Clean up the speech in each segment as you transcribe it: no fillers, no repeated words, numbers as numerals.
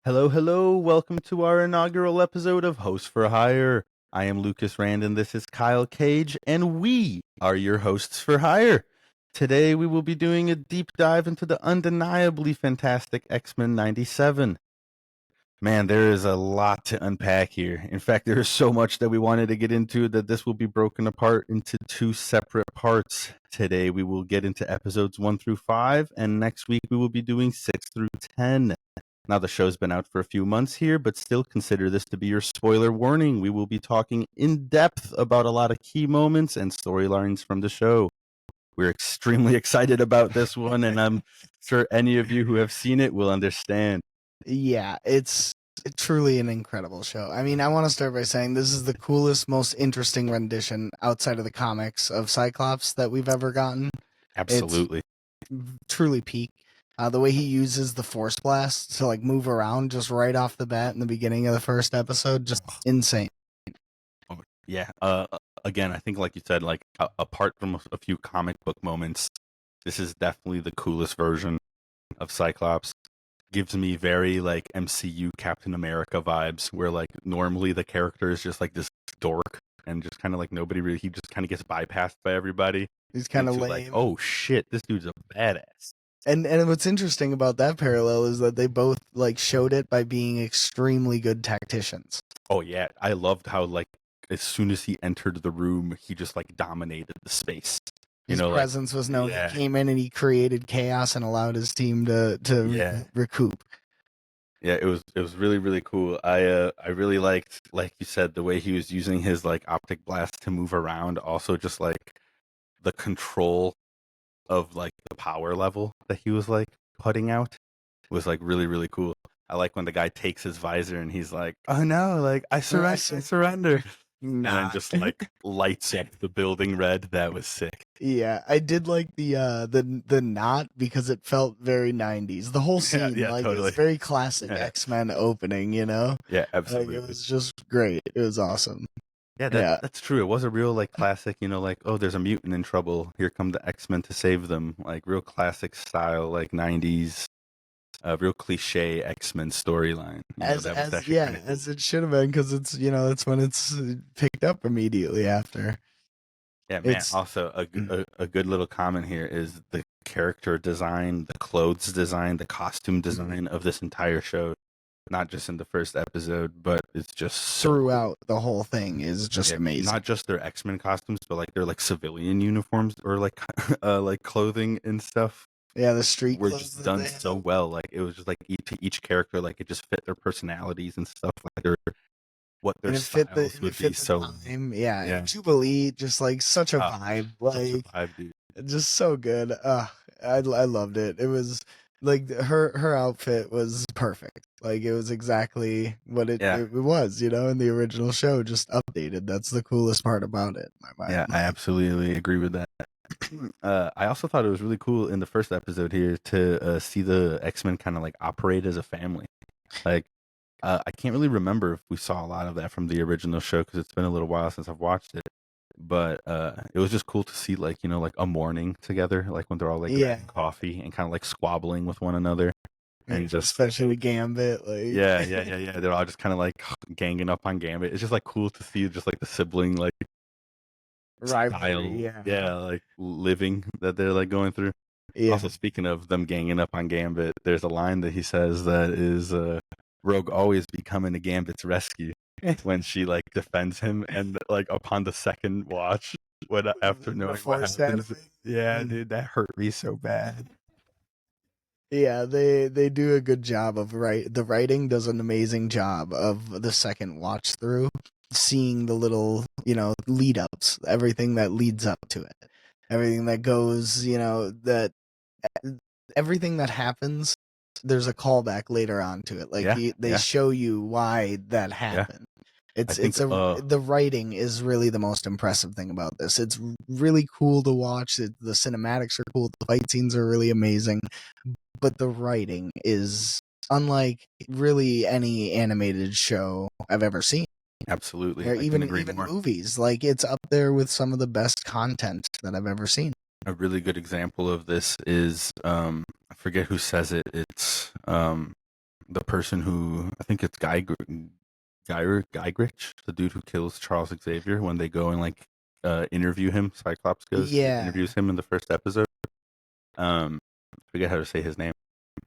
Hello, hello. Welcome to our inaugural episode of Hosts4Hire. I am Lucas Rand and this is Kyle Cage, and we are your hosts for hire. Today we will be doing a deep dive into the undeniably fantastic X-Men 97. Man, there is a lot to unpack here. In fact, there is so much that we wanted to get into that this will be broken apart into two separate parts. Today we will get into episodes 1 through 5, and next week we will be doing 6 through 10. Now, the show's been out for a few months here, but still consider this to be your spoiler warning. We will be talking in depth about a lot of key moments and storylines from the show. We're extremely excited about this one, and I'm sure any of you who have seen it will understand. Yeah, it's truly an incredible show. I mean, I want to start by saying this is the coolest, most interesting rendition outside of the comics of Cyclops that we've ever gotten. Absolutely. It's truly peak. The way he uses the Force Blast to like move around just right off the bat in the beginning of the first episode, just insane. Yeah. Again, I think like you said, like apart from a few comic book moments, this is definitely the coolest version of Cyclops. Gives me very like MCU Captain America vibes, where like normally the character is just like this dork and just kind of like nobody really, he just kind of gets bypassed by everybody. He's kind of Into lame. like, oh shit, this dude's a badass. And what's interesting about that parallel is that they both like showed it by being extremely good tacticians. Oh yeah, I loved how like as soon as he entered the room, he just like dominated the space. His presence was known. Yeah. He came in and he created chaos and allowed his team to recoup. Yeah, it was really really cool. I really liked, like you said, the way he was using his like optic blast to move around. Also, just like the control of like the power level that he was like putting out was like really really cool. I like when the guy takes his visor and he's like, "Oh no, like I surrender," and then just like lights up the building red. That was sick. Yeah, I did like the knot because it felt very 90s. The whole scene, yeah, like totally. it's very classic X-Men opening, you know? Yeah, Like absolutely. it was just great. It was awesome. Yeah, Yeah. that's true. It was a real like classic, like, oh, there's a mutant in trouble. Here come the X-Men to save them. Like real classic style, like 90s, real cliche X-Men storyline. As it should have been, because it's that's when it's picked up immediately after. Yeah, man. It's Also, a good little comment here is the character design, the clothes design, the costume design of this entire show. Not just in the first episode, but it's just so throughout the whole thing is just amazing. Not just their X-Men costumes, but like their like civilian uniforms or like like clothing and stuff. Yeah, the street were clothes just that done they so have. well. Like it was just like to each character, like it just fit their personalities and stuff. Like what their And it fit the styles would fit be. the So time. Yeah, yeah, Jubilee, just like such a vibe. such a Like vibe, dude. just so good. I loved it. It was like her outfit was perfect. Like it was exactly what it was, in the original show, just updated. That's the coolest part about it. Yeah, I absolutely agree with that. I also thought it was really cool in the first episode here to see the X-Men kind of like operate as a family. Like, I can't really remember if we saw a lot of that from the original show because it's been a little while since I've watched it. But it was just cool to see like like a morning together, like when they're all like grabbing coffee and kind of like squabbling with one another, and just especially Gambit, like yeah. They're all just kind of like ganging up on Gambit. It's just like cool to see just like the sibling like rivalry, style, like living that they're like going through. Yeah. Also, speaking of them ganging up on Gambit, there's a line that he says that is Rogue always be coming to Gambit's rescue when she like defends him, and like upon the second watch, when after knowing what happens, yeah, dude, that hurt me so bad. Yeah, they do a good job of the writing does an amazing job of the second watch through, seeing the little, lead ups, everything that leads up to it. Everything that goes, that everything that happens, there's a callback later on to it. Like they show you why that happened. The writing is really the most impressive thing about this. It's really cool to watch. The cinematics are cool. The fight scenes are really amazing. But the writing is unlike really any animated show I've ever seen. Absolutely. Or even movies. Like it's up there with some of the best content that I've ever seen. A really good example of this is I forget who says it. It's the person who I think it's Guyrich, the dude who kills Charles Xavier when they go and like interview him. Cyclops goes Yeah, interviews him in the first episode. I forget how to say his name.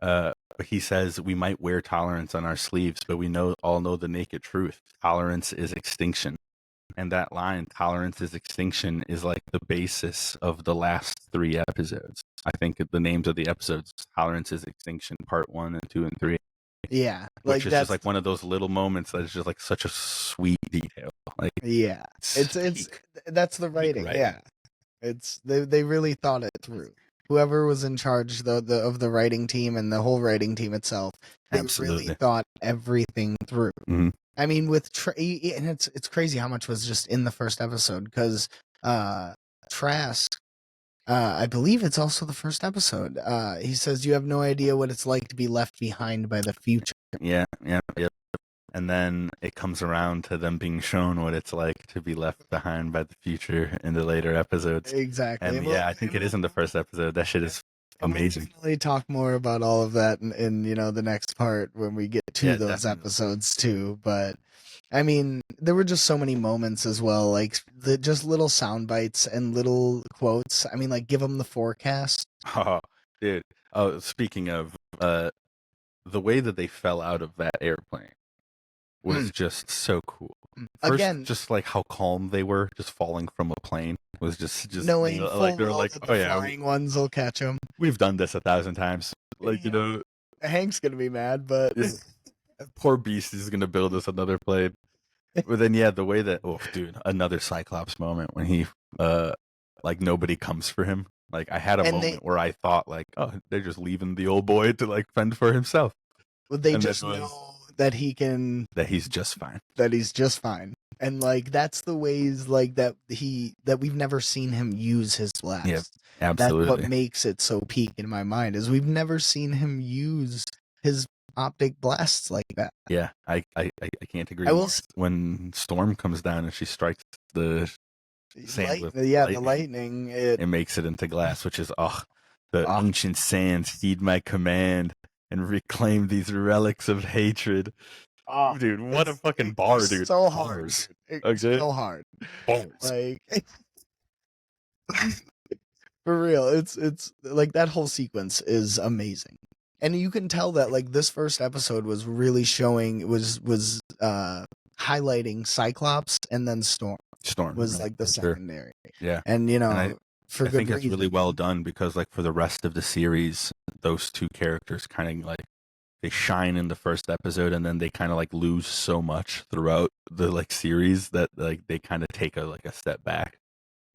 But he says we might wear tolerance on our sleeves, but we all know the naked truth. Tolerance is extinction. And that line, tolerance is extinction, is like the basis of the last 3 episodes. I think the names of the episodes, Tolerance is Extinction, Part 1 and 2 and 3, yeah, which like is just that's like one of those little moments that is just like such a sweet detail. Like, yeah. It's peak, that's the peak writing. writing. Yeah, it's they really thought it through. Whoever was in charge of the writing team and the whole writing team itself, they really Absolutely. thought everything through. Hmm. I mean, and it's crazy how much was just in the first episode because Trask, I believe it's also the first episode. He says you have no idea what it's like to be left behind by the future. Yeah, yeah, yeah. And then it comes around to them being shown what it's like to be left behind by the future in the later episodes. Exactly. And yeah, I think it is in the first episode. That shit is And we'll amazing. definitely talk more about all of that in the next part when we get to Yeah, those definitely. episodes too. But I mean, there were just so many moments as well, like the just little sound bites and little quotes. I mean, like give them the forecast. Oh, dude. Oh, speaking of, the way that they fell out of that airplane was just so cool. First, Again, just like how calm they were, just falling from a plane was just knowing like full they were well like, that oh the yeah, flying ones will catch them. we've done this 1,000 times. Like Yeah. Hank's gonna be mad, but yeah, poor Beast is gonna build us another plane. But then yeah, the way that dude, another Cyclops moment when he like nobody comes for him. Like I had a and they moment where I thought like, oh, they're just leaving the old boy to like fend for himself. they And just that was know that he can that he's just fine. that he's just fine. And like that's the ways like that we've never seen him use his Yeah, blast. That's what absolutely. makes it so peak in my mind is we've never seen him use his optic blasts like that. Yeah, I can't agree I will more. When Storm comes down and she strikes the sand with the lightning, lightning it it makes it into glass, which is the oh, ancient sands heed my command and reclaim these relics of hatred. oh, Dude, what a fucking bar, dude. so hard. Bars. It's Okay. so hard. Bars. Like for real, it's like that whole sequence is amazing. And you can tell that like this first episode was really showing was highlighting Cyclops and then Storm Storm. was Right, like the for sure. secondary. Yeah. And And for I good think it's reason. really well done because like for the rest of the series, those two characters kind of like they shine in the first episode and then they kind of like lose so much throughout the like series that like they kind of take a step back,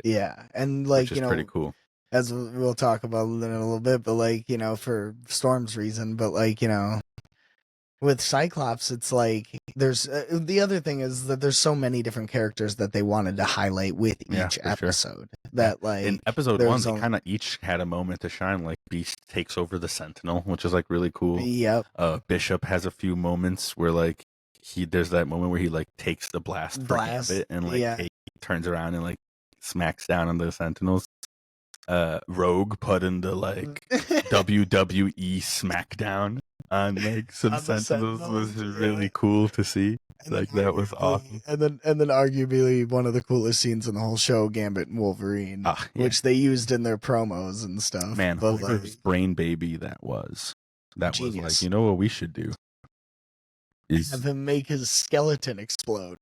Yeah. And which like, is pretty cool. as we'll talk about in a little bit, but like, for Storm's reason, but like, with Cyclops, it's like there's the other thing is that there's so many different characters that they wanted to highlight with Yeah, each for sure. episode Yeah. that like In episode there's 1, they only kind of each had a moment to shine. Like Beast takes over the Sentinel, which is like really cool. yep Bishop has a few moments where like there's that moment where he like takes the blast for blast Gambit and like yeah he turns around and like smacks down on the Sentinels. Rogue put into like WWE SmackDown on like some On the Sentinels was Sentinels, really yeah. cool to see. And Like that was awesome. and then arguably one of the coolest scenes in the whole show, Gambit and Wolverine, Yeah. which they used in their promos and stuff. Man, But whoever's brain baby that was like, genius. you know what we should do is Have him make his skeleton explode.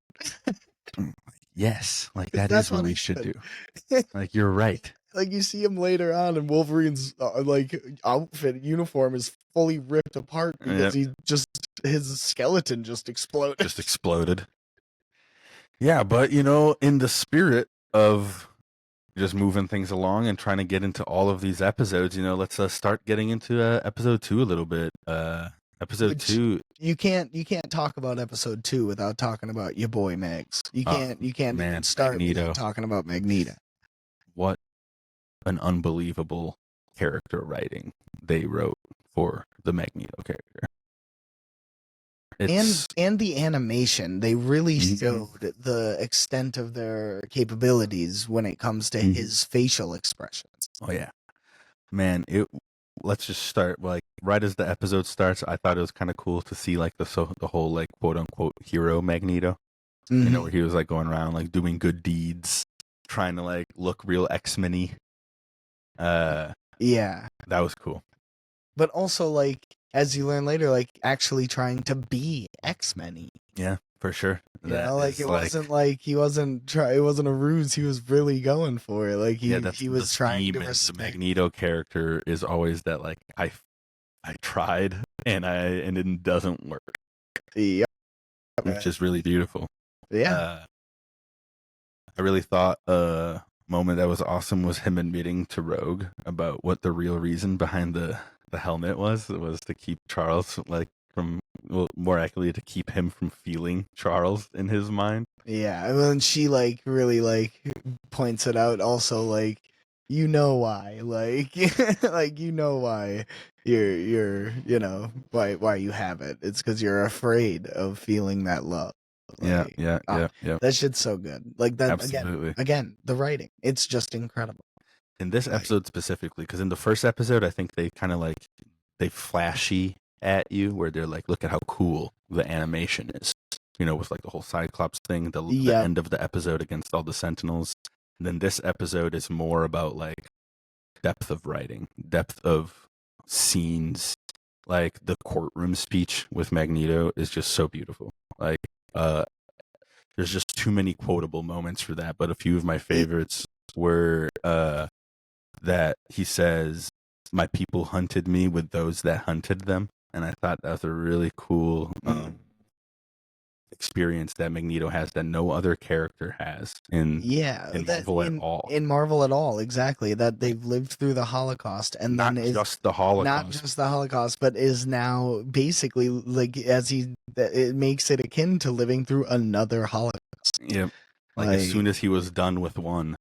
yes, like that That's is what what we should do. happened. Like you're right. Like you see him later on, and Wolverine's like outfit uniform is fully ripped apart because Yep. his skeleton just exploded. Just exploded. Yeah, but in the spirit of just moving things along and trying to get into all of these episodes, let's start getting into episode 2 a little bit. Episode Which 2. You can't talk about episode 2 without talking about your boy Megs. You can't man, even start Magneto. without talking about Magneto. What an unbelievable character writing they wrote for the Magneto character. And the animation, they really Mhm. showed the extent of their capabilities when it comes to Mhm. his facial expressions. Oh yeah, man, it let's just start like right as the episode starts. I thought it was kind of cool to see like the whole like quote unquote hero Magneto. You know, where he was like going around like doing good deeds, trying to like look real X-Men-y. Yeah. That was cool. But also, like, as you learn later, like, actually trying to be X-Men-y. Yeah, for sure. You know, like, it wasn't like it wasn't a ruse. He was really going for it. Like, that's he was the trying to theme in respect. the Magneto character is always that like I tried and it doesn't work. Yep. Which is really beautiful. Yeah. I really thought a moment that was awesome was him admitting to Rogue about what the real reason behind the helmet was. It was to keep Charles like from, well, more accurately, to keep him from feeling Charles in his mind. Yeah, and then she like really like points it out also, like, you know why, like like, you know why you're you know why you have it. It's because you're afraid of feeling that love. Like, Yeah. that shit's so good. Like, that Absolutely. again, the writing, it's just incredible. In this Like, episode specifically, because in the first episode, I think they kind of like they flashy at you where they're like, look at how cool the animation is. You know, with like the whole Cyclops thing, the Yep. end of the episode against all the Sentinels. And then this episode is more about like depth of writing, depth of scenes. Like the courtroom speech with Magneto is just so beautiful. Like, there's just too many quotable moments for that. But a few of my favorites were that he says, "My people hunted me with those that hunted them," and I thought that was a really cool experience that Magneto has that no other character has in Marvel at all. In Marvel at all, exactly. That they've lived through the Holocaust, and Not then just the Holocaust, not just the Holocaust, but is now basically like, it makes it akin to living through another Holocaust. Yep. Like as soon as he was done with one,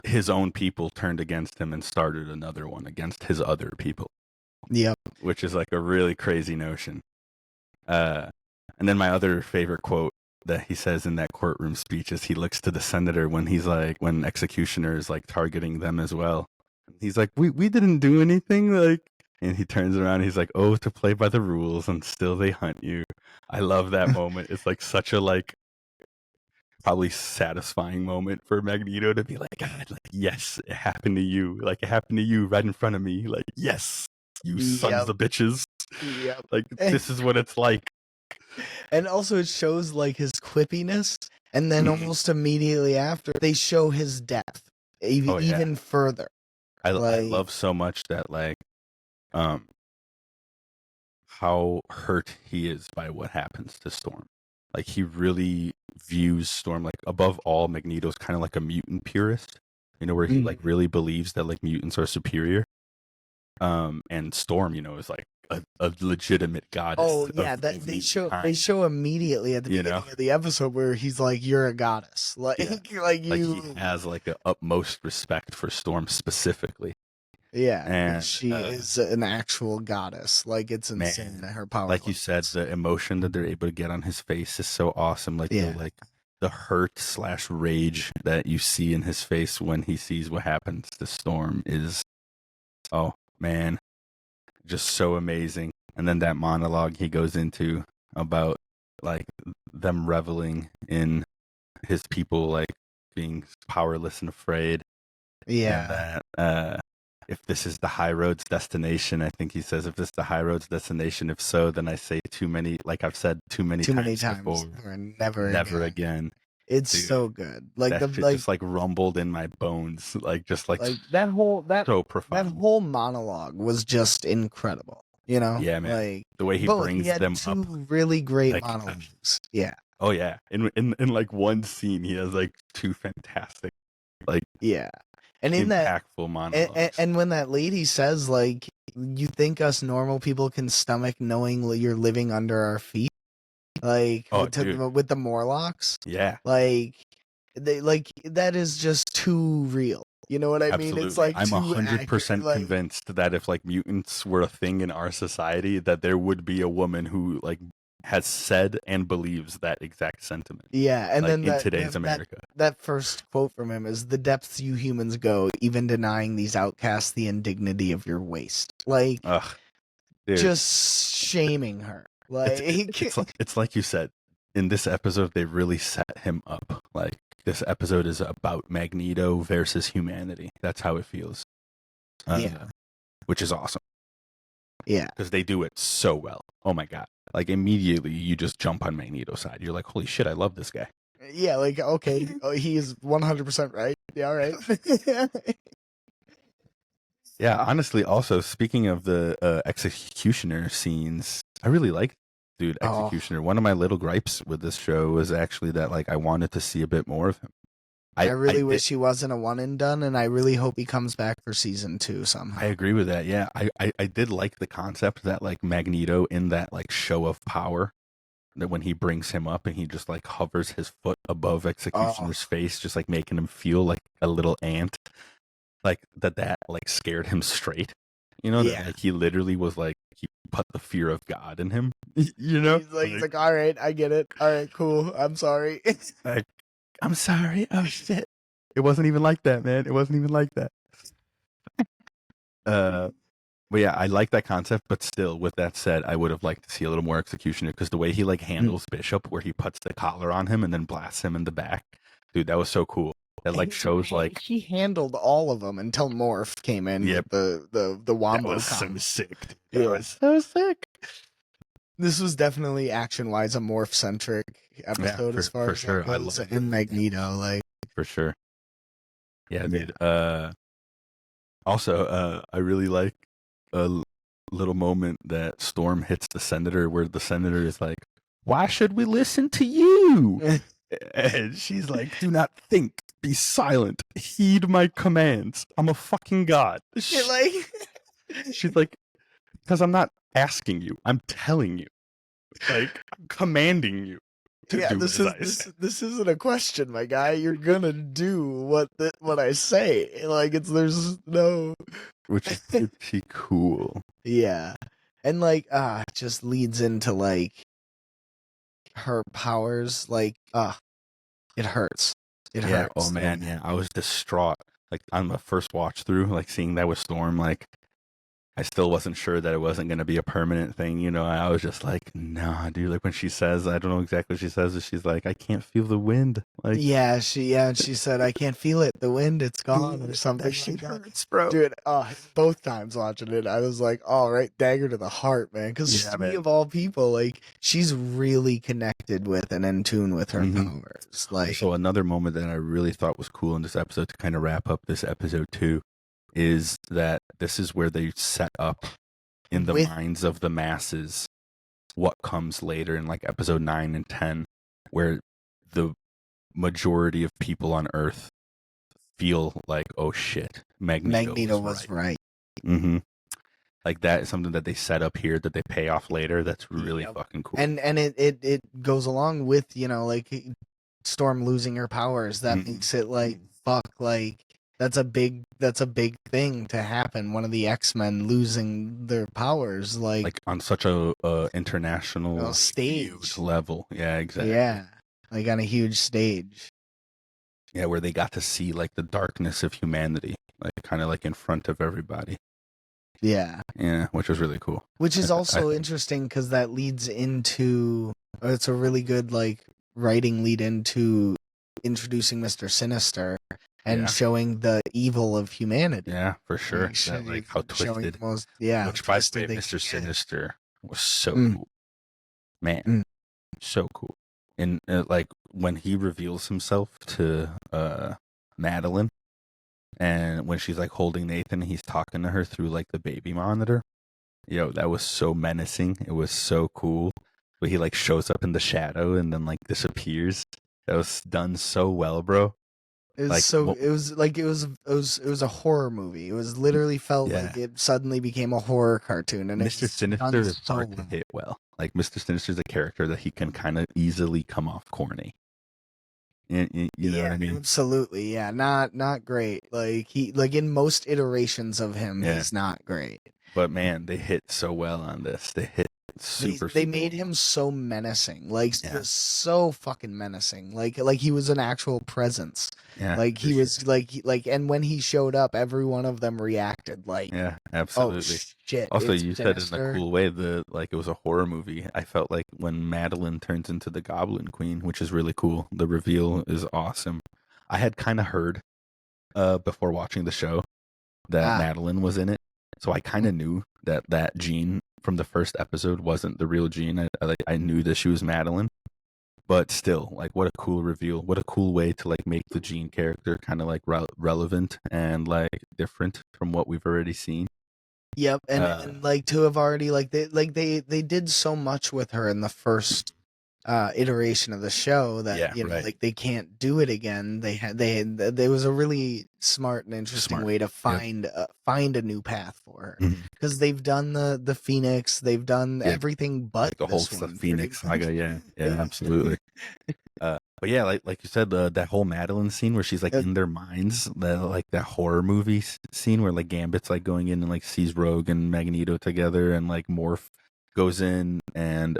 his own people turned against him and started another one against his other people. Yep. Which is like a really crazy notion. And then my other favorite quote that he says in that courtroom speech is he looks to the senator when he's like, when Executioner is like targeting them as well. He's like, we didn't do anything, like, and he turns around and he's like, oh, to play by the rules and still they hunt you. I love that moment. It's like such a like probably satisfying moment for Magneto to be like, God, like, yes, it happened to you. Like, it happened to you right in front of me. Like, yes, you sons of bitches. Yep. Like, this is what it's like. And also it shows like his quippiness, and then almost immediately after they show his depth even further. I love so much that like how hurt he is by what happens to Storm. Like he really views Storm like above all. Magneto's kind of like a mutant purist, you know, where he like really believes that like mutants are superior. And Storm, you know, is like a legitimate goddess. Oh yeah, that they show immediately at the beginning of the episode where he's like, "You're a goddess," like like you. Like he has like a utmost respect for Storm specifically. Yeah, and she is an actual goddess. Like, it's insane that her power. Like you said, the emotion that they're able to get on his face is so awesome. Like the hurt / rage that you see in his face when he sees what happens to Storm is, oh man, just so amazing. And then that monologue he goes into about like them reveling in his people like being powerless and afraid. Yeah. And that if this is the high road's destination, I think he says, if this is the high road's destination, if so, then I say too many, like I've said too many times before, never again. It's so good. Like that shit just like rumbled in my bones, like just like that whole so profound. That whole monologue was just incredible. You know, yeah, man. Like the way he brings them two up, really great monologues. Yeah. Oh yeah, in like one scene, he has like two fantastic, like and in impactful monologues. And when that lady says like, "You think us normal people can stomach knowing you're living under our feet?" Like with the Morlocks, like that is just too real. You know what I mean? It's like I'm 100% convinced that if like mutants were a thing in our society, that there would be a woman who like has said and believes that exact sentiment. Yeah, and like then in today's that America. that first quote from him is, "The depths you humans go, even denying these outcasts the indignity of your waste." Like, Ugh, dude, just shaming her. Like, it's like you said. In this episode, they really set him up. Like this episode is about Magneto versus humanity. That's how it feels. yeah, Which is awesome yeah, because they do it so well. Oh my god! Like immediately, you just jump on Magneto's side. You're like, holy shit, I love this guy. yeah. Like, okay, he is 100% right. Yeah, all right. Yeah, honestly, also speaking of the executioner scenes, I really like dude Oh, executioner. One of my little gripes with this show was actually that like I wanted to see a bit more of him. I I really wish he wasn't a one and done, and I really hope he comes back for season 2 I somehow. agree with that. Yeah, I did like the concept that like Magneto in that like show of power, that when he brings him up and he just like hovers his foot above Oh, Executioner's face, just like making him feel like a little ant, like that like scared him straight. You know, that yeah. like he literally was like he put the fear of God in him. You know, He's like, all right, I get it. All right, cool. I'm sorry. like I'm sorry. Oh shit. It wasn't even like that, man. It wasn't even like that. But yeah, I like that concept, but still, with that said, I would have liked to see a little more Executioner because the way he like handles Bishop, where he puts the collar on him and then blasts him in the back, dude, that was so cool. That like shows like he handled all of them until Morph came in Yep. with the that Wombo was so combo. sick. Dude. Yeah. That was so sick. This was definitely action wise a Morph centric episode for- as far for as sure. that I goes. love it. And Magneto, like, For sure. Yeah, Yeah. dude. Also, I really like a little moment that Storm hits the senator, where the senator is like, "Why should we listen to you?" And she's like, "Do not think. Be silent. Heed my commands. I'm a fucking god." like She's like, "Because I'm not asking you. I'm telling you. Like, I'm commanding you to yeah, do as I say." this isn't a question, my guy. You're gonna do what I say. Like, there's no Which is pretty cool. yeah, and like it just leads into like her powers. Like it hurts. It Yeah. hurts. Oh man. Yeah. I was distraught. Like on the first watch through, like seeing that with Storm, like I still wasn't sure that it wasn't going to be a permanent thing. You know, I was just like, nah, dude. Like when she says, I don't know exactly what she says, but she's like, I can't feel the wind. Like, Yeah, she said, "I can't feel it. The wind, it's gone," or something that like shit that. hurts, bro. Dude, both times watching it, I was like, "All right, dagger to the heart, man." Because Yeah, she, man. of all people, like she's really connected with and in tune with her powers. Like, So another moment that I really thought was cool in this episode to kind of wrap up this episode too is that this is where they set up in the With- minds of the masses what comes later in like episode 9 and 10, where the majority of people on Earth feel like, oh shit, Magneto was right. right. Mm-hmm. Like that is something that they set up here that they pay off later. That's really Yep. fucking cool. And it goes along with, you know, like Storm losing her powers. That makes it like fuck, like that's a big thing to happen. One of the X-Men losing their powers, like on such a international stage huge level. Yeah, exactly. Yeah, like on a huge stage. Yeah, where they got to see like the darkness of humanity, like kind of like in front of everybody. Yeah, Yeah, which was really cool. which is I also think. interesting because that leads into it's a really good like writing lead into introducing Mr. Sinister and Yeah. showing the evil of humanity. Yeah, for sure. Like, That like how showing twisted. the most Which by the way, twisted they Mr. can get. Sinister was so Mm. cool. Man, Mm. so cool. And like when he reveals himself to Madeline, and when she's like holding Nathan, he's talking to her through like the baby monitor. Yo, that was so menacing. It was so cool. But he like shows up in the shadow and then like disappears. That was done so well, bro. It was Like, so what- it was a horror movie. It was literally felt Yeah. like it suddenly became a horror cartoon, and Mr. it's Sinister done is so hard to well. hit well. Like Mr. Sinister is a character that he can kind of easily come off corny. You know what I mean? Absolutely, yeah. Not great. Like in most iterations of him, Yeah. he's not great. But man, they hit so well on this. They hit Super, They super. made him so menacing, like Yeah. so fucking menacing, like he was an actual presence. Yeah. Like he was and when he showed up, every one of them reacted like, Yeah, "Oh absolutely. shit, Also, it's you said it in a sinister." cool way, like it was a horror movie. I felt like when Madeline turns into the Goblin Queen, which is really cool. The reveal is awesome. I had kind of heard before watching the show that Ah, Madeline was in it. So I kind of knew that that Jean from the first episode wasn't the real Jean. I knew that she was Madeline, but still, like, what a cool reveal! What a cool way to like make the Jean character kind of like relevant and like different from what we've already seen. yep, Uh, and like to have already they did so much with her in the first iteration of the show that, yeah, right. like they can't do it again. There was a really smart and interesting Smart. way to Yep. find a new path for her, Mhm. because they've done the Phoenix, they've done Yeah, everything but like the whole this stuff one pretty Phoenix much. saga. Yeah, yeah, absolutely. But yeah, like you said, that whole Madeline scene where she's like Uh, in their minds, the like that horror movie scene where like Gambit's like going in and like sees Rogue and Magneto together, and like Morph goes in and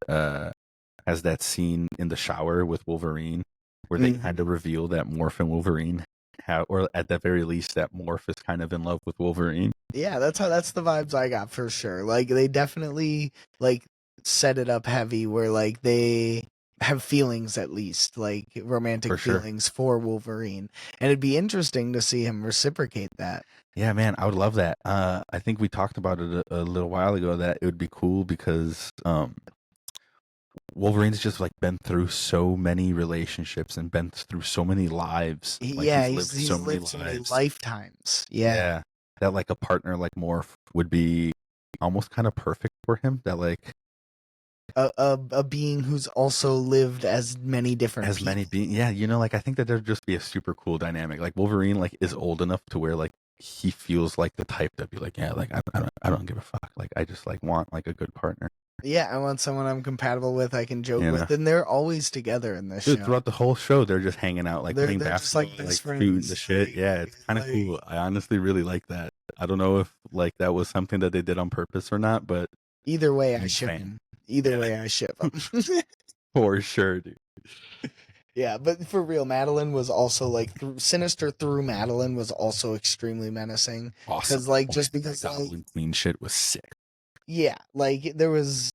has that scene in the shower with Wolverine, where they kind mhm. of reveal that Morph and Wolverine have, or at the very least, that Morph is kind of in love with Wolverine. Yeah, that's the vibes I got for sure. Like they definitely like set it up heavy where like they have feelings, at least like For romantic sure. feelings for Wolverine, and it'd be interesting to see him reciprocate that. Yeah, man, I would love that. I think we talked about it a little while ago that it would be cool because Wolverine's just like been through so many relationships and been through so many lives. Like Yeah, he's lived so he's many lived so many lives. lifetimes. Yeah, Yeah, that like a partner like Morph would be almost kind of perfect for him. That like a being who's also lived as many different as many people. being, yeah, like I think that there'd just be a super cool dynamic. Like Wolverine like is old enough to where like he feels like the type to be like, yeah, like I don't give a fuck. Like I just like want like a good partner. Yeah, I want someone I'm compatible with, I can joke You know. with, and they're always together in this Dude, show. throughout the whole show, they're just hanging out, like playing They're just basketball, like like best shooting the friends. shit. Yeah, it's kind of Like cool. I honestly really like that. I don't know if like that was something that they did on purpose or not, but either way, I I'm a ship fan. them. Either Yeah, way, I ship them. for sure, dude. Yeah, but for real, Madeline was also like Sinister through Madeline was also extremely menacing. Awesome. Because like Oh, just yeah, that because like Goblin Queen shit was sick. yeah, like there was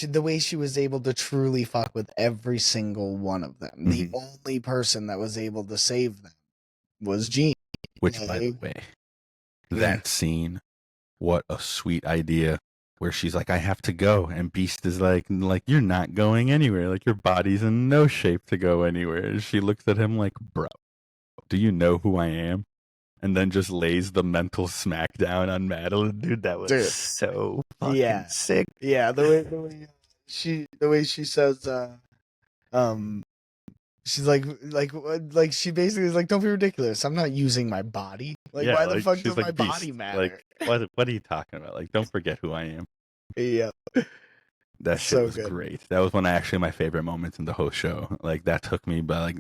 the way she was able to truly fuck with every single one of them. The Hmm. only person that was able to save them was Jean. Which, by the Like, way, mm, that scene, what a sweet idea. Where she's like, I have to go, and Beast is like you're not going anywhere. Like your body's in no shape to go anywhere. And she looks at him like, bro, do you know who I am? And then just lays the mental smackdown on Madeline. Dude, that was dude, so fucking yeah, sick. yeah. The way she says, um, she's like she basically is like, don't be ridiculous. I'm not using my body. Like, Yeah, why the like fuck she's does my like body Beast. Like matter? what are you talking about? Like don't forget who I am. Yeah, That shit so was good. great. That was one of actually my favorite moments in the whole show. Like that took me by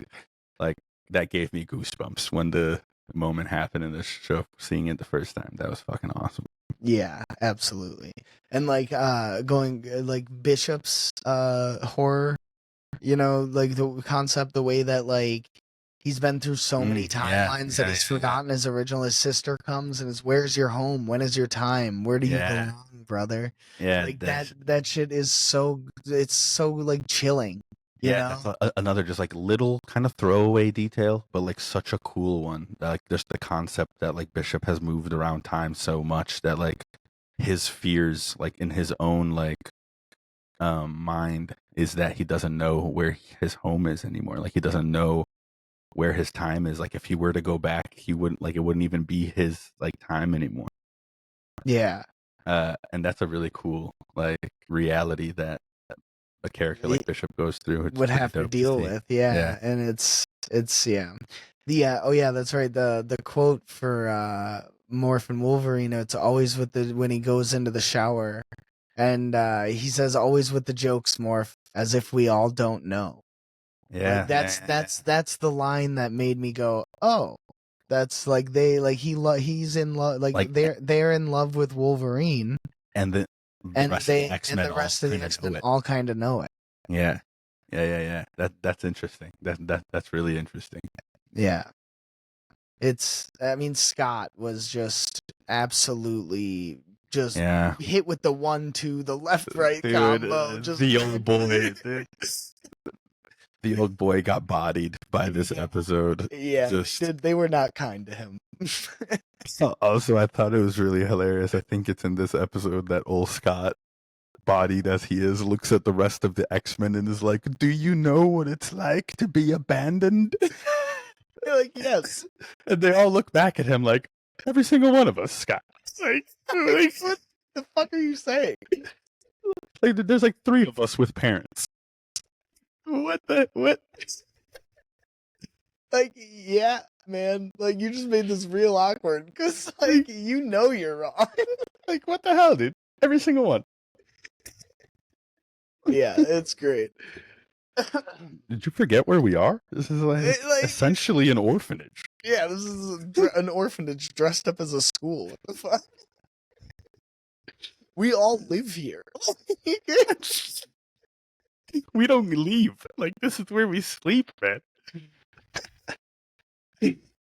like that gave me goosebumps when the moment happened in the show. Seeing it the first time, that was fucking awesome. Yeah, absolutely. And like going like Bishop's horror, like the concept, the way that like he's been through so many Yeah, timelines that yeah, he's yeah, yeah. forgotten his original. His sister comes and is, where's your home? When is your time? Where do you Yeah, belong, brother? yeah. Like That that shit is so, it's so like chilling, you Yeah, know? that's another just like little kind of throwaway detail, but like such a cool one. Like just the concept that like Bishop has moved around time so much that like his fears, like in his own like mind, is that he doesn't know where his home is anymore. Like he doesn't know where his time is. Like if he were to go back, he wouldn't like it wouldn't even be his like time anymore. Yeah. And that's a really cool like reality that a character like Bishop goes through. It's Would pretty have to dope to deal see. with. Yeah. Yeah, and it's yeah. The oh yeah, that's right. The quote for Morph and Wolverine, it's always with the when he goes into the shower and he says always with the jokes, Morph, as if we all don't know. Like Yeah, yeah, yeah. that's the line that made me go, "Oh, that's like they like he's in love, like Like they're in love with Wolverine." and The rest of the X-Men the rest of the all kinda X-Men know it. all kind of know it. Yeah. Yeah. That's interesting. That's really interesting. Yeah. I mean, Scott was just absolutely just Yeah. hit with the 1-2, the left-right Dude, combo. Just the old boy, dude. The old boy got bodied by this episode. Yeah, Just they were not kind to him. also, I thought it was really hilarious. I think it's in this episode that old Scott, bodied as he is, looks at the rest of the X-Men and is like, "Do you know what it's like to be abandoned?" You're like, yes. And they all look back at him like, "Every single one of us, Scott." Like, What the fuck are you saying? like there's like 3 of us with parents. What? Like, yeah, man. Like, you just made this real awkward because, like, you know you're wrong. Like, what the hell, dude? Every single one. Yeah, it's great. Did you forget where we are? This is like essentially an orphanage. Yeah, this is an orphanage dressed up as a school. What the fuck? We all live here. We don't leave. Like, this is where we sleep, man.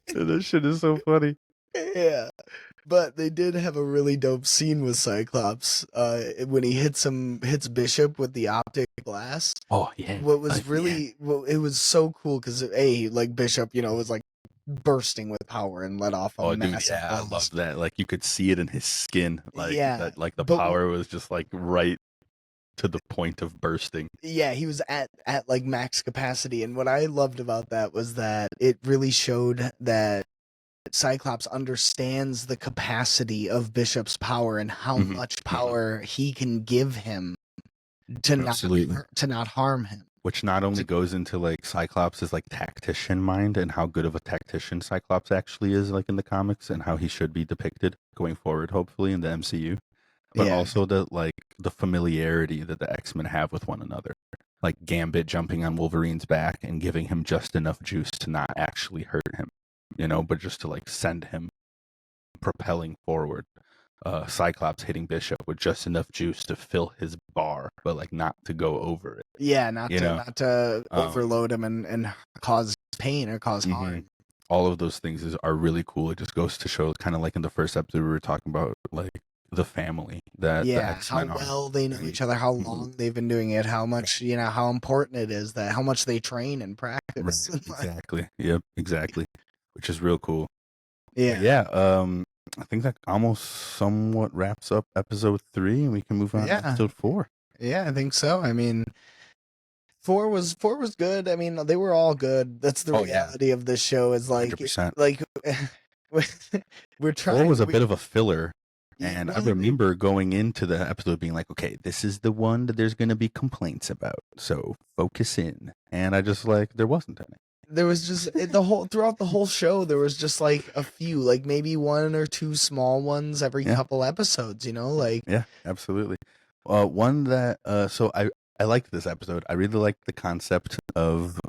That shit is so funny. Yeah. But they did have a really dope scene with Cyclops when he hits Bishop with the optic blast. Oh, yeah. What was really it was so cool because like Bishop, was like bursting with power and let off a massive I blast. love that. Like, you could see it in his skin. Like, Yeah, like the but power was just like right to the point of bursting. Yeah, he was at like max capacity, and what I loved about that was that it really showed that Cyclops understands the capacity of Bishop's power and how much power he can give him to not harm him. Which not only goes into like Cyclops' like tactician mind and how good of a tactician Cyclops actually is, like in the comics, and how he should be depicted going forward, hopefully in the MCU, but also the familiarity that the X-Men have with one another. Like Gambit jumping on Wolverine's back and giving him just enough juice to not actually hurt him, but just to like send him propelling forward. Cyclops hitting Bishop with just enough juice to fill his bar, but like not to go over it. Yeah, not to overload him and cause pain or cause harm. All of those things are really cool. It just goes to show, kind of like in the first episode we were talking about, like the family that the X-Men how well they know each other, how long they've been doing it, how much how important it is, that how much they train and practice. Right, exactly. Yep, exactly. Which is real cool. Yeah. Yeah. I think that almost somewhat wraps up episode 3, and we can move on to episode 4. Yeah, I think so. I mean, 4 was good. I mean, they were all good. That's the reality of this show. Is like 100%. like we're trying. 4 was a bit of a filler. And I remember going into the episode being like, okay, this is the one that there's going to be complaints about. So focus in. And I just there wasn't any. There was just throughout the whole show, there was just like a few, like maybe 1 or 2 small ones every couple episodes, like. Yeah, absolutely. One that, so I liked this episode. I really liked the concept of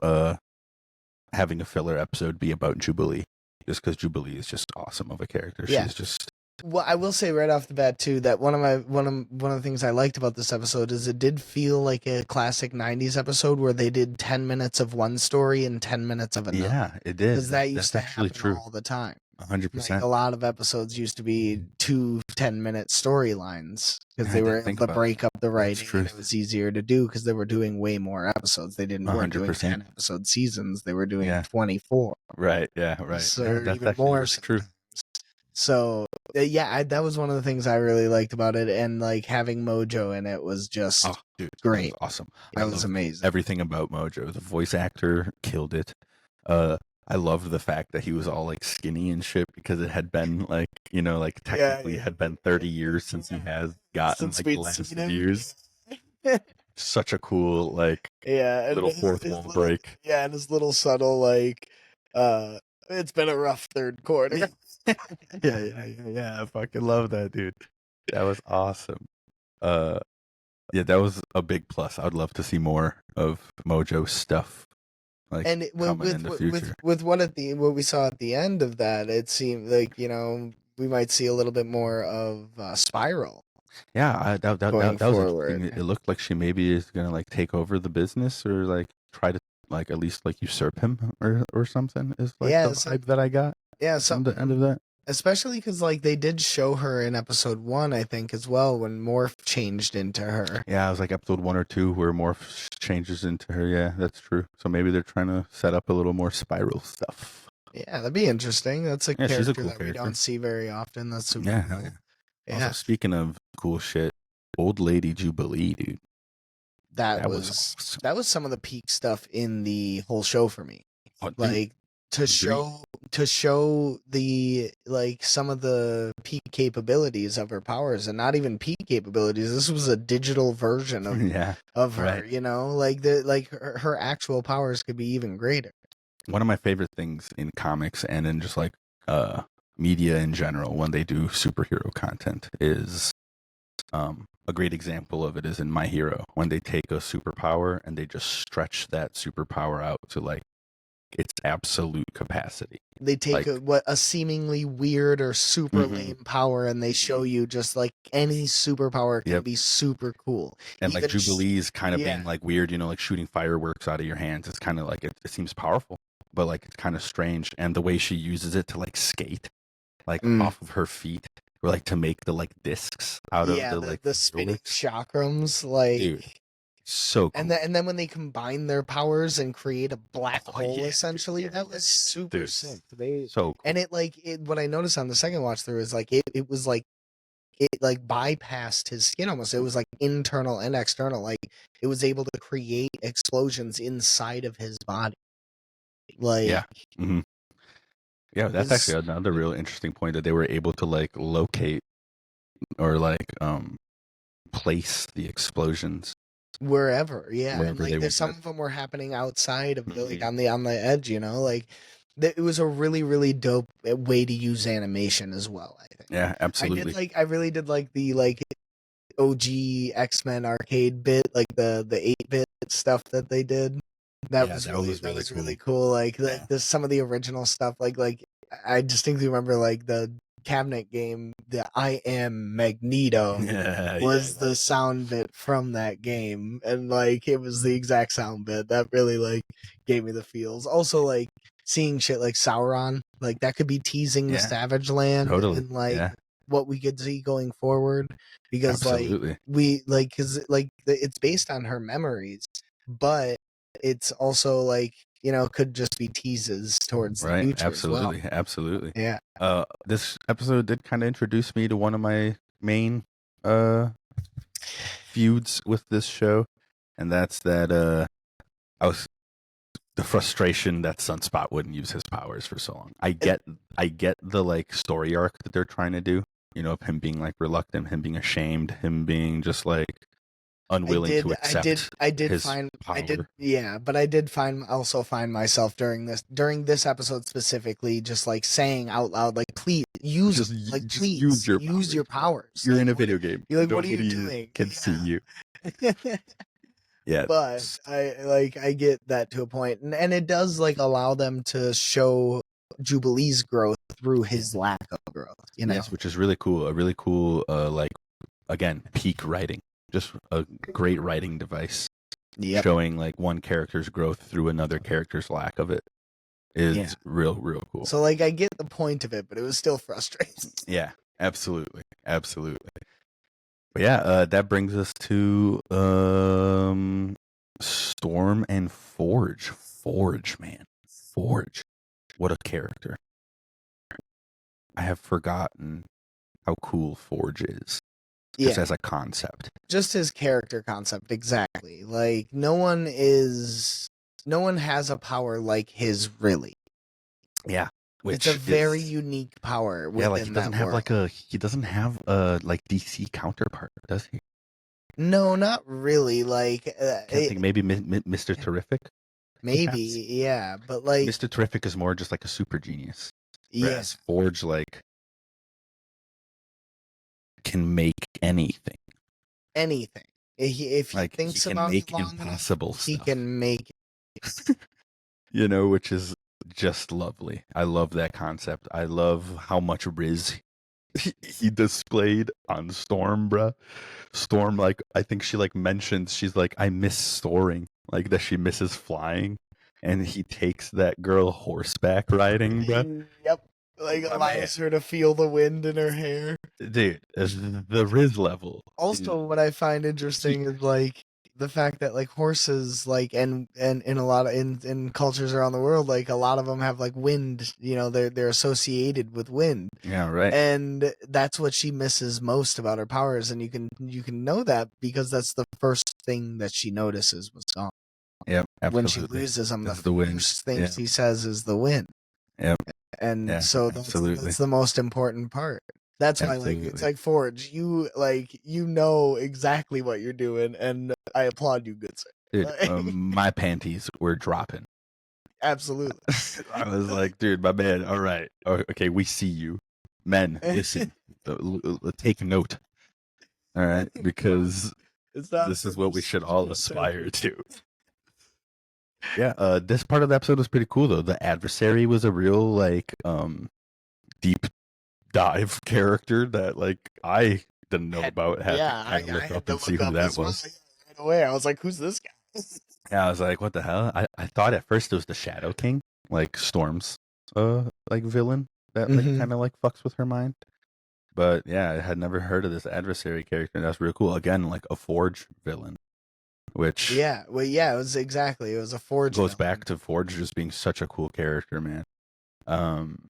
having a filler episode be about Jubilee, just because Jubilee is just awesome of a character. Yeah. She's just. Well, I will say right off the bat too that one of the things I liked about this episode is it did feel like a classic '90s episode where they did 10 minutes of one story and 10 minutes of another. Yeah, it did. Because that used to actually happen true. all the time. 100%. Like a lot of episodes used to be 2 10-minute storylines because they were able to break up the writing. And it was easier to do because they were doing way more episodes. They weren't doing 10 episode seasons. They were doing 24. Right. Yeah. Right. So even more. True. So that was one of the things I really liked about it, and like having Mojo in it was just great. That was awesome. That was amazing. Everything about Mojo. The voice actor killed it. I loved the fact that he was all like skinny and shit because it had been technically had been 30 years since he has gotten the last years. Such a cool little fourth wall break. Yeah, and his little subtle it's been a rough third quarter. Yeah. I fucking love that, dude. That was awesome. Yeah, that was a big plus. I would love to see more of Mojo's stuff. And with what we saw at the end of that, it seemed like we might see a little bit more of Spiral. Yeah, going that was interesting. forward. It looked like she maybe is gonna like take over the business or like try to like at least like usurp him or something. Is like the Yeah, vibe that I got yeah, from the end something. of that. Especially because like they did show her in episode 1, I think, as well, when Morph changed into her. Yeah, it was like episode 1 or 2 where Morph changes into her. Yeah, that's true. So maybe they're trying to set up a little more spiral stuff. Yeah, that'd be interesting. That's a Yeah, she's a character cool that we character. don't see very often. That's super Yeah, hell yeah. cool. Also, Yeah, speaking of cool shit, Old Lady Jubilee, dude, that that was was awesome. that was some of the peak stuff in the whole show for me. Oh, dude, Like to agree. show the like some of the peak capabilities of her powers, and not even peak capabilities. This was a digital version Yeah, of her, right. like her actual powers could be even greater. One of my favorite things in comics and in just like uh media in general when they do superhero content is a great example of it is in My Hero when they take a superpower and they just stretch that superpower out to like its absolute capacity. They take Like, a seemingly weird or super lame power, and they show you just like any superpower can yep. be super cool. And like Even Jubilee's kind of being yeah, like weird, you know, like shooting fireworks out of your hands. It's kind of like it seems powerful, but like it's kind of strange. And the way she uses it to like skate, like mm, off of her feet, or like to make the like discs out of yeah, the like the spinning fireworks. chakrams, Dude, like, so and cool. then when they combine their powers and create a black Oh hole, yeah, essentially, yeah, that was super dude, sick. They so cool. and it like it. What I noticed on the second watch through is like it was like it like bypassed his skin almost. It was like internal and external. Like it was able to create explosions inside of his body. Like Yeah. hmm Yeah, it that's was actually another real interesting point that they were able to like locate or like place the explosions wherever, yeah, and wherever they like there's some wanted. of them were happening outside of the, like Mhm. on the edge, like it was a really dope way to use animation as well. I think Yeah, absolutely. I really did like the like OG X-Men arcade bit, like the 8-bit stuff that they did. Yeah, that was That really was really cool. cool. Like Yeah. the some of the original stuff, like I distinctly remember like the cabinet game, the I Am Magneto Yeah, yeah, was the sound bit from that game, and like it was the exact sound bit that really like gave me the feels. Also, like seeing shit like Sauron, like that could be teasing the yeah, Savage Land totally. and like Yeah, what we could see going forward, because like absolutely. we like because like it's based on her memories, but it's also like could just be teases towards the Right, future as well. absolutely, absolutely. Yeah, This episode did kind of introduce me to one of my main uh feuds with this show, and that's that I was the frustration that Sunspot wouldn't use his powers for so long. I get the like story arc that they're trying to do, you know, of him being like reluctant, him being ashamed, him being just like unwilling to accept his I did, power. yeah, but I did also find myself during this episode specifically, just like saying out loud, like, please Just use your use your powers, man. powers. You're Like, in a what? video game. You're like, what are you Nobody doing? can see you. Yeah. Yeah. But I get that to a point, and it does like allow them to show Jubilee's growth through his lack of growth. Yes, which is really cool. A really cool, like again, peak writing. Just a great writing device Yep. showing like one character's growth through another character's lack of it is Yeah. real cool. So like I get the point of it, but it was still frustrating. Yeah, absolutely, absolutely. But yeah, that brings us to Storm and Forge. Forge, man, Forge. What a character! I have forgotten how cool Forge is, just Yeah. as a concept. Just his character concept, exactly. Like no one has a power like his, really. Yeah, It's a which very is unique power yeah, like within that world. he doesn't have a like DC counterpart, does he? No, not really. Like Can't think maybe Mr. Terrific, maybe, perhaps. yeah, but like Mr. Terrific is more just like a super genius, yeah, whereas Forge like can make anything. anything. If he Like he thinks can about it make long enough, impossible he stuff, can make you know, which is just lovely. I love that concept. I love how much Riz he displayed on Storm, bruh. Storm, like, I think she like mentions she's like, I miss soaring, like that she misses flying, and he takes that girl horseback riding, bruh. Yep. Like My man, allows her to feel the wind in her hair. dude, the Riz level. Also, what I find interesting is like the fact that like horses, like and in a lot of in cultures around the world, like a lot of them have like wind. You know, they're associated with wind, Yeah, right. and that's what she misses most about her powers. And you can know that because that's the first thing that she notices was gone. Yep, When she absolutely. loses them, the It's the wind. first thing Yeah. she says is the wind. Yep. And Yeah, so absolutely. that's the most important part. That's why like it's Absolutely. like Forge, you like you know exactly what you're doing, and I applaud you, good sir. Dude, Like, my panties were dropping. absolutely. I was like, dude, my man, all right. Okay, we see you. Men, listen, take note. All right, because It's not this for is what we this should all good sir. aspire to. Yeah, this part of the episode was pretty cool though. The adversary was a real like deep dive character that like I didn't know about. Had to Yeah, kind of I look had up to and see look who up that as well. was. Right away, I was like, "Who's this guy?" Yeah, I was like, what the hell? I thought at first it was the Shadow King, like Storm's like villain that like Mhm. kind of like fucks with her mind. But yeah, I had never heard of this adversary character. That's real cool. Again, like a Forge villain, which Yeah, well, yeah, it was a Forge goes villain. back to Forge just being such a cool character, man. Um,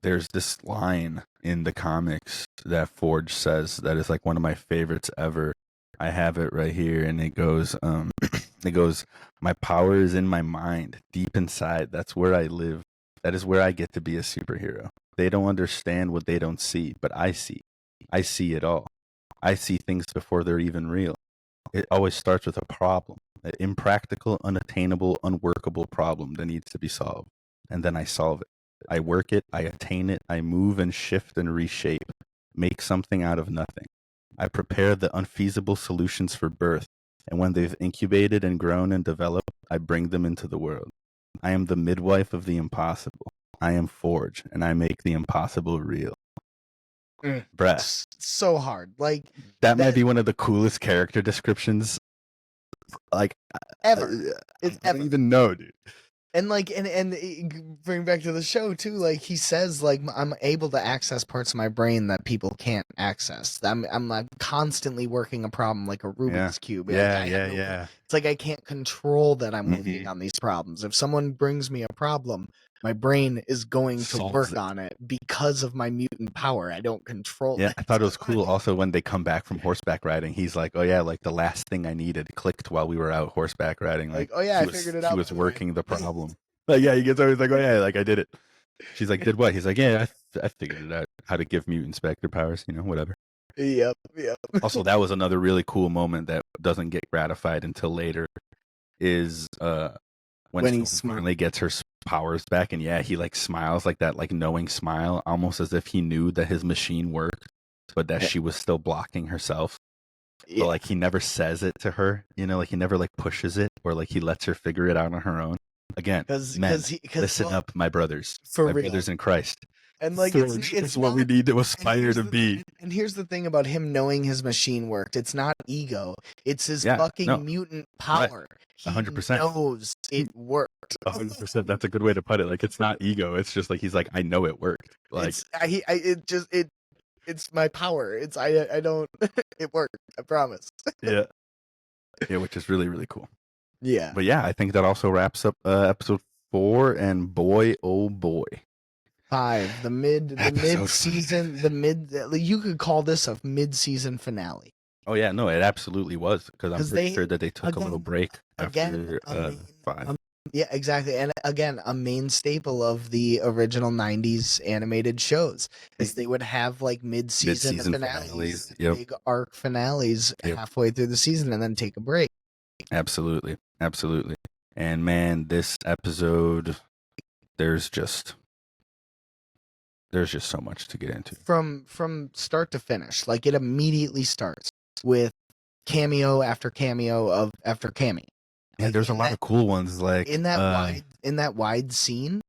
there's this line in the comics that Forge says that is like one of my favorites ever. I have it right here, and it goes, it goes, my power is in my mind, deep inside. That's where I live. That is where I get to be a superhero. They don't understand what they don't see, but I see. I see it all. I see things before they're even real. It always starts with a problem, an impractical, unattainable, unworkable problem that needs to be solved. And then I solve it. I work it, I attain it, I move and shift and reshape, make something out of nothing. I prepare the unfeasible solutions for birth, and when they've incubated and grown and developed, I bring them into the world. I am the midwife of the impossible. I am Forge, and I make the impossible real. Bruh, It's so hard. Like that might that be one of the coolest character descriptions. Like, ever. I It's don't ever. even know, dude. And like bring back to the show too, like he says like I'm able to access parts of my brain that people can't access. I'm like constantly working a problem like a Yeah. Rubik's cube. Like Yeah, I have yeah, no yeah. it's like I can't control that I'm working Mhm. on these problems. If someone brings me a problem, my brain is going to Solves work it. on it because of my mutant power. I don't control Yeah, it. I thought it was cool also when they come back from horseback riding. He's like, "Oh yeah, like the last thing I needed clicked while we were out horseback riding." Like Like, oh yeah, I figured it he out was by the way. working the problem. Like yeah, he gets always like, "Oh yeah, like I did it." She's like, "Did what?" He's like, "Yeah, I figured it out. How to give mutants back their powers, whatever." Yep, yep. Also, that was another really cool moment that doesn't get gratified until later is when When he Storm smiles. finally gets her powers back, and yeah, he like smiles like that, like knowing smile, almost as if he knew that his machine worked, but that she was still blocking herself. Yeah. But like he never says it to her, like he never like pushes it or like he lets her figure it out on her own. Again, men, listen up, my brothers, for my real. brothers in Christ. And like Forge it's is what we not, need to and aspire here's to the be. thing, and here's the thing about him knowing his machine worked. It's not ego. It's his Yeah, fucking no, mutant right, power. He 100%. knows it worked. 100%. That's a good way to put it. Like it's not ego. It's just like he's like, I know it worked. Like It's my power. I don't it worked. I promise. yeah, yeah, which is really really cool. Yeah. But yeah, I think that also wraps up episode 4. And boy, oh boy, 5. The mid Episode season, the mid you could call this a mid season finale. oh yeah, no, it absolutely was because I'm 'Cause pretty they sure that they took a little break again, after 5. yeah, exactly. And again, a main staple of the original 90s animated shows is they would have like mid-season Mid-season finales, Yep, big arc finales Yep. halfway through the season and then take a break. absolutely, absolutely. And man, this episode, there's just so much to get into. From start to finish, like it immediately starts with cameo after cameo after cameo. Yeah, Like, there's a lot of cool ones like in that wide scene.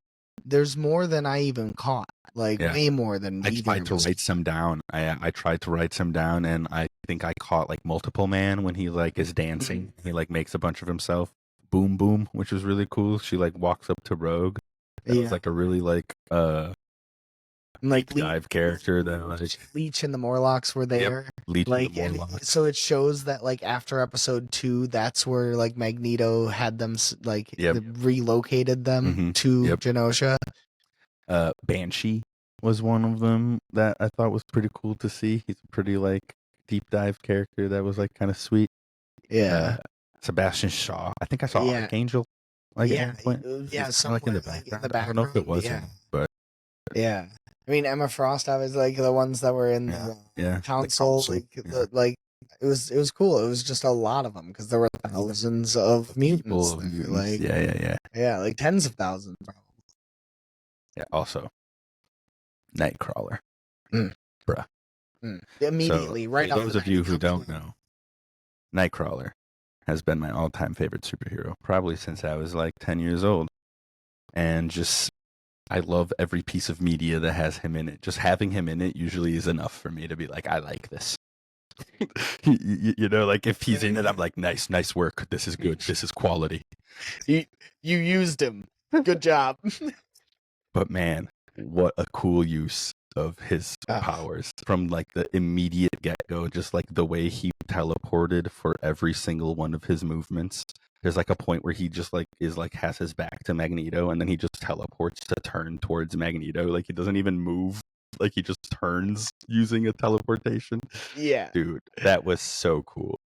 there's more than I even caught. Like Yeah. way more than I either tried of to us. write some down. I tried to write some down, and I think I caught like Multiple Man when he like is dancing. He like makes a bunch of himself. Boom Boom, which was really cool. She like walks up to Rogue. That was Yeah. like a really like Like deep dive character that like Leech and the Morlocks were there. Leech Like, the and Morlock. so it shows that like after episode 2, that's where like Magneto had them Yep. relocated them Mhm. to Yep. Genosha. Banshee was one of them that I thought was pretty cool to see. He's a pretty like deep dive character that was like kind of sweet. Yeah. Sebastian Shaw. I think I saw Yeah. Archangel like Yeah. at one point. Yeah, He's kinda, like in the somewhere, like, in background. the I don't know if it background, was yeah. him, but Yeah. I mean, Emma Frost, I was like the ones that were in the yeah. council, The like council, yeah. like it was cool. It was just a lot of them because there were thousands of mutants People, there. mutants. Like Yeah. like tens of thousands probably. Yeah. Also, Nightcrawler. Mm. Bruh. Immediately, So, right for off those the of bat, you it who comes don't with- know, Nightcrawler has been my all-time favorite superhero, probably since I was like 10 years old. And just, I love every piece of media that has him in it. Just having him in it usually is enough for me to be like, I like this. You know, like if he's in it, I'm like, nice work. This is good. This is quality. You used him. Good job. But man, what a cool use of his powers from like the immediate get-go, just like the way he teleported for every single one of his movements. There's like a point where he just like is like has his back to Magneto and then he just teleports to turn towards Magneto. Like he doesn't even move. Like he just turns using a teleportation. Yeah. Dude, that was so cool.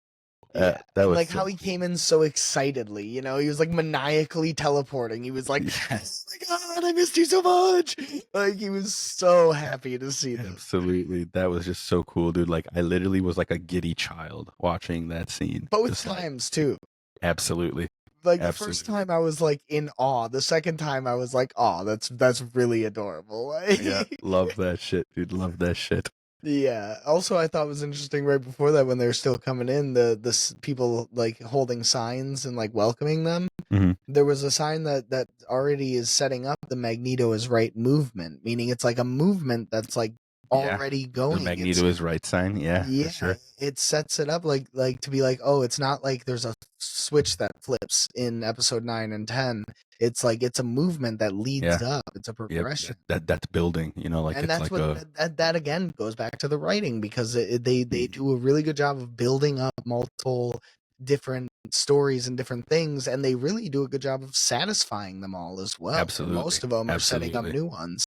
Yeah, that was like so how he cool. came in so excitedly, you know, he was like maniacally teleporting. He was like, Yes. "Oh my god, I missed you so much!" Like he was so happy to see them. Absolutely, that was just so cool, dude. Like I literally was like a giddy child watching that scene. Both Just, times too. Absolutely. Like the first time I was like in awe. The second time I was like, "Oh, that's really adorable." Yeah, love that shit, dude. Love that shit. Yeah. Also, I thought it was interesting right before that when they were still coming in, the people like holding signs and like welcoming them. Mhm. There was a sign that already is setting up the Magneto is right movement, meaning it's like a movement that's like already The going. Magneto is right sign. Yeah, for sure. It sets it up like to be like, oh, it's not like there's a switch that flips in episode 9 and 10. It's like it's a movement that leads up. It's a progression. That's building. You know, like And it's that's like what that again goes back to the writing because they do a really good job of building up multiple different stories and different things, and they really do a good job of satisfying them all as well. Absolutely. Most of them are setting up Absolutely. new ones.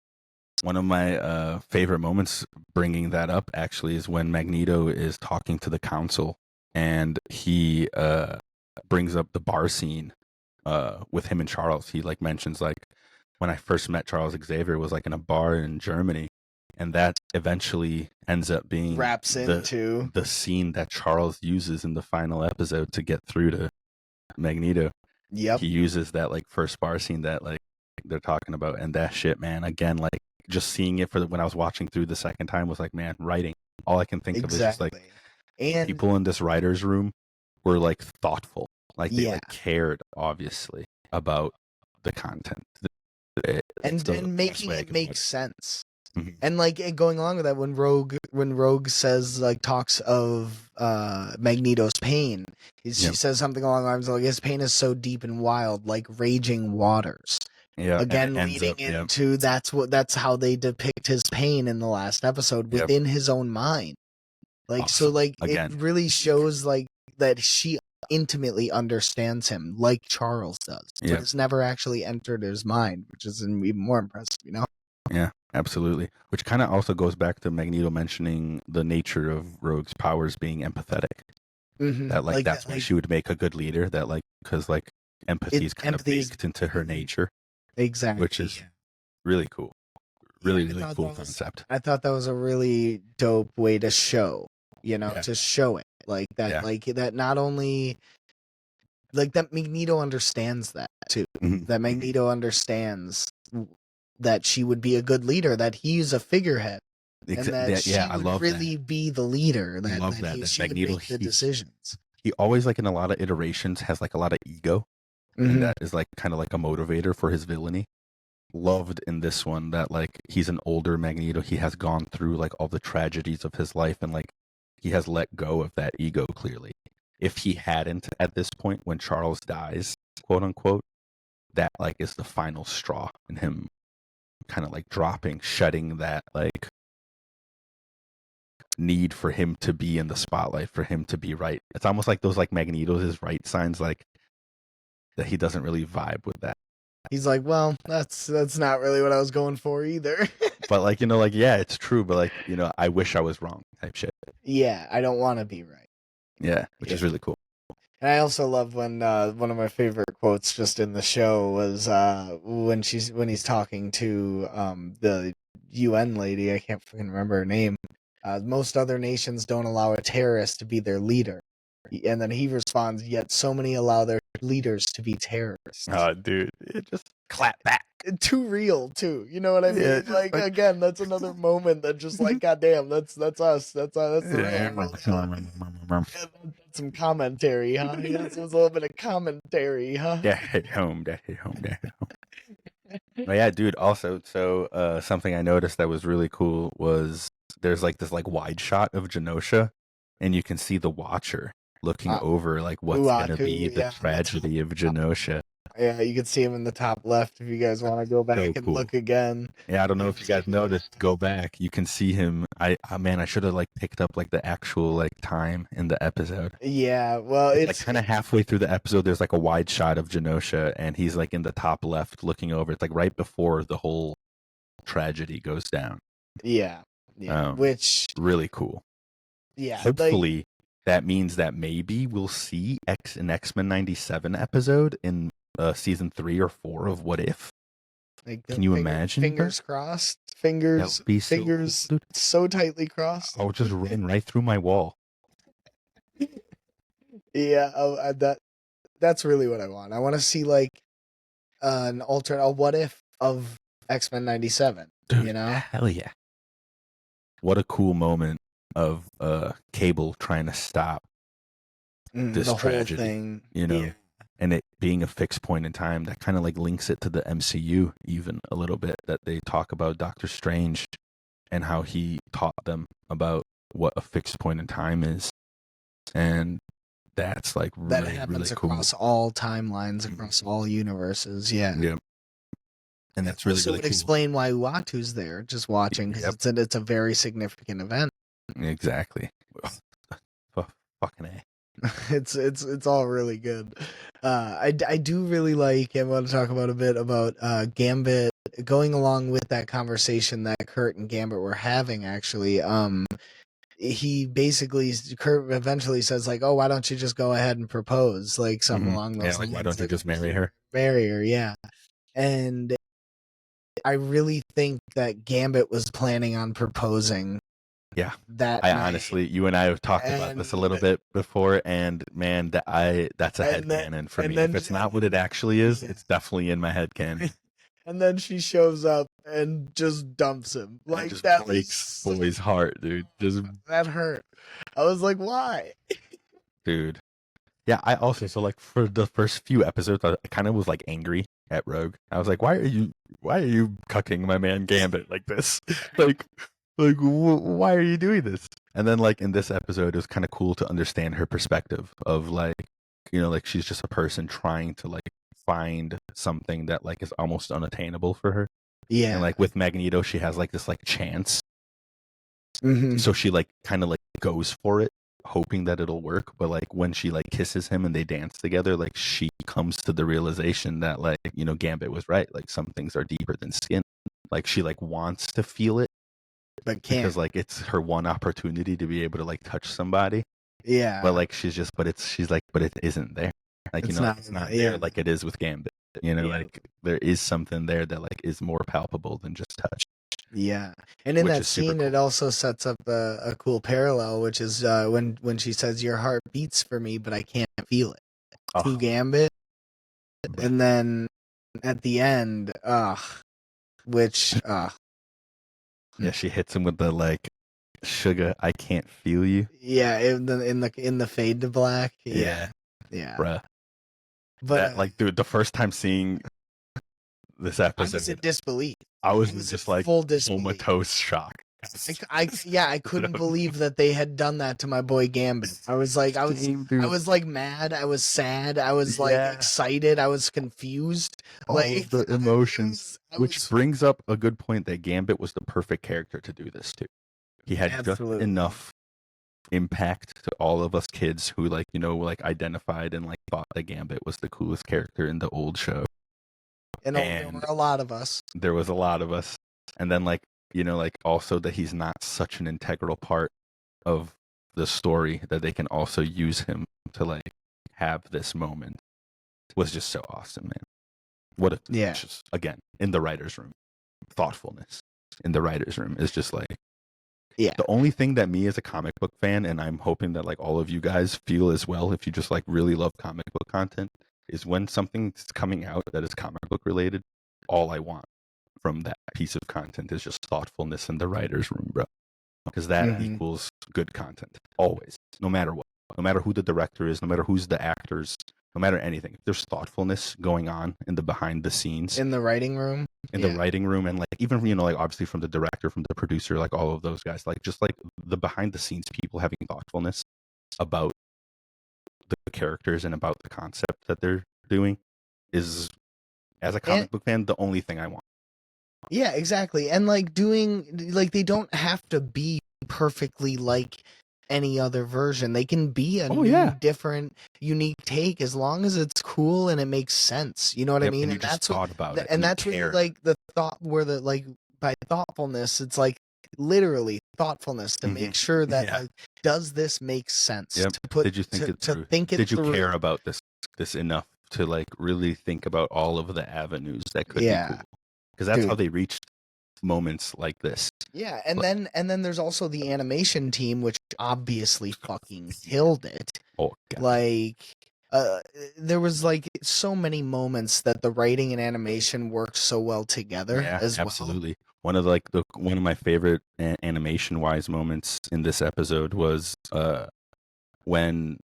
One of my favorite moments bringing that up actually is when Magneto is talking to the council and he brings up the bar scene with him and Charles. He like mentions like when I first met Charles Xavier was like in a bar in Germany, and that eventually ends up being Wraps into the scene that Charles uses in the final episode to get through to Magneto. Yep. He uses that like first bar scene that like they're talking about, and that shit, man. Again, like just seeing it for when I was watching through the second time was like, man, writing. All I can think of is just like and people in this writer's room were like thoughtful, like they like cared obviously about the content, and making it make sense. Mhm. And like going along with that, when Rogue says like talks of Magneto's pain, she says something along the lines of like his pain is so deep and wild, like raging waters. Yeah, Again, leading into that's how they depict his pain in the last episode within his own mind. Like awesome. so, like Again, it really shows like that she intimately understands him, like Charles does, but has never actually entered his mind, which is even more impressive, you know. Yeah, absolutely. Which kind of also goes back to Magneto mentioning the nature of Rogue's powers being empathetic. Mm-hmm. That like that's why she would make a good leader. That like because like empathy is kind of baked into her nature. Exactly. Which is really cool. Really cool concept. I thought that was a really dope way to show, you know, to show it like that, like that. Not only like that, Magneto understands that too. Mm-hmm. That Magneto understands that she would be a good leader, that he's a figurehead, and that she would really be the leader. That, she Magneto, would make the decisions. He always, like in a lot of iterations, has like a lot of ego, and that is like kind of like a motivator for his villainy. loved in this one that like he's an older Magneto. He has gone through like all the tragedies of his life and like he has let go of that ego clearly. If he hadn't at this point when Charles dies, quote unquote, that like is the final straw in him kind of like dropping, shedding that like need for him to be in the spotlight, for him to be right. It's almost like those like Magneto's his right signs, like that he doesn't really vibe with that. He's like, well, that's not really what I was going for either. But like, you know, like yeah, it's true, but like, you know, I wish I was wrong type shit. Yeah, I don't want to be right. Yeah, which is really cool. And I also love when one of my favorite quotes just in the show was when he's talking to the UN lady. I can't fucking remember her name. Most other nations don't allow a terrorist to be their leader, and then he responds, "Yet so many allow their leaders to be terrorists." Oh, dude, it just clap back. Too real too. You know what I mean? Yeah, like again, that's another moment that just like, goddamn, that's us. That's the real. That's some commentary, huh? This was a little bit of commentary, huh? That hit home. That hit home. That hit home. But yeah, dude. Also, so something I noticed that was really cool was there's like this like wide shot of Genosha, and you can see the Watcher looking over like what's gonna be the tragedy of Genosha. Yeah, you can see him in the top left if you guys want to go back and look again. Yeah, I don't know if you guys noticed. Go back, you can see him. Man, I should have like picked up like the actual like time in the episode. Yeah, well, it's like kind of halfway through the episode. There's like a wide shot of Genosha, and he's like in the top left, looking over. It's like right before the whole tragedy goes down. Yeah, which really cool. Yeah, hopefully that means that maybe we'll see an X-Men 97 episode in season 3 or 4 of What If. Like can you imagine? Fingers crossed. Fingers so tightly crossed. I'll just run right through my wall. Yeah, that's really what I want. I want to see like a What If of X-Men 97. Dude, you know? Hell yeah. What a cool moment of Cable trying to stop this the tragedy, whole thing, you know, and it being a fixed point in time that kind of like links it to the MCU even a little bit, that they talk about Doctor Strange and how he taught them about what a fixed point in time is, and that's like really, that happens really cool. across all timelines, across all universes. Yeah. And that's really, so really it would cool. explain why Uatu's there just watching, because it's a very significant event. Exactly. Fucking A. It's all really good. I do really like, and I want to talk about a bit about Gambit going along with that conversation that Kurt and Gambit were having. Actually, he basically, Kurt eventually says like, "Oh, why don't you just go ahead and propose?" Like something along those lines. Why don't you just marry her? Marry her, yeah. And I really think that Gambit was planning on proposing. Yeah, that I honestly, you and I have talked about this a little bit before, and man, that's a headcanon for me. If it's not what it actually is, it's definitely in my headcanon. And then she shows up and just dumps him. Like just that breaks Boy's heart, dude. That hurt. I was like, why? Dude. Yeah, I also, so like for the first few episodes, I kind of was like angry at Rogue. I was like, why are you cucking my man Gambit like this? Why are you doing this? And then like in this episode, it was kind of cool to understand her perspective of like, you know, like she's just a person trying to like find something that like is almost unattainable for her. Yeah. And like with Magneto, she has like this like chance. Mm-hmm. So she like kind of like goes for it, hoping that it'll work. But like when she like kisses him and they dance together, like she comes to the realization that like, you know, Gambit was right. Like some things are deeper than skin. Like she like wants to feel it, but can't, because like it's her one opportunity to be able to like touch somebody. Yeah. But like she's like, but it isn't there. Like, you know, it's not there like it is with Gambit. You know, like there is something there that like is more palpable than just touch. Yeah. And in that scene, cool. It also sets up a cool parallel, which is when she says, "Your heart beats for me, but I can't feel it." To Gambit. And then at the end, yeah, she hits him with the like, "Sugar, I can't feel you." Yeah, in the fade to black. Yeah. Bruh. But that, like, dude, the first time seeing this I episode. was in disbelief. I was I was just in like full disbelief. comatose shock. I couldn't believe that they had done that to my boy Gambit. I was like, I was like mad. I was sad. I was like excited. I was confused. All Like the emotions, which was brings up a good point that Gambit was the perfect character to do this to. He had Absolutely. just enough impact to all of us kids who like, you know, like identified and like thought that Gambit was the coolest character in the old show. and there were a lot of us. There was a lot of us. And then like, you know, like also that he's not such an integral part of the story that they can also use him to like have this moment was just so awesome, man. What a just again in the writer's room, thoughtfulness in the writer's room is just like the only thing that me as a comic book fan, and I'm hoping that like all of you guys feel as well, if you just like really love comic book content, is when something's coming out that is comic book related, all I want from that piece of content is just thoughtfulness in the writer's room, bro. Because that equals good content, always, no matter what. No matter who the director is, no matter who's the actors, no matter anything. If there's thoughtfulness going on in the behind the scenes. In the writing room? The writing room, and like even, you know, like obviously from the director, from the producer, like all of those guys, like just like the behind the scenes people having thoughtfulness about the characters and about the concept that they're doing is, as a comic book fan, the only thing I want. Yeah, exactly. And like they don't have to be perfectly like any other version. They can be a new, different, unique take as long as it's cool and it makes sense. You know what I mean? And that's thought about it. And that's really like the thought where the like by thoughtfulness, it's like literally thoughtfulness to make sure that like, does this make sense? Yep. To put Did you think it through? Think it Did you through. care about this enough to like really think about all of the avenues that could be cool? Because that's how they reached moments like this. Yeah, and then there's also the animation team, which obviously fucking killed it. Oh, God. Like, there was like so many moments that the writing and animation worked so well together. Yeah, as absolutely. One of one of my favorite animation wise moments in this episode was when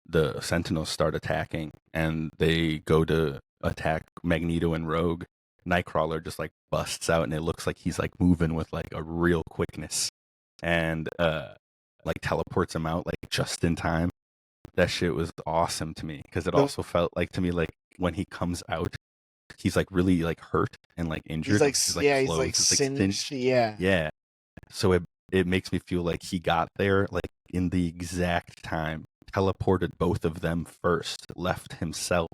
the Sentinels start attacking and they go to attack Magneto and Rogue. Nightcrawler just like busts out and it looks like he's like moving with like a real quickness and like teleports him out like just in time. That shit was awesome to me because it also felt like to me like when he comes out he's like really like hurt and like injured. He's like singed. Yeah. So it makes me feel like he got there like in the exact time, teleported both of them first, left himself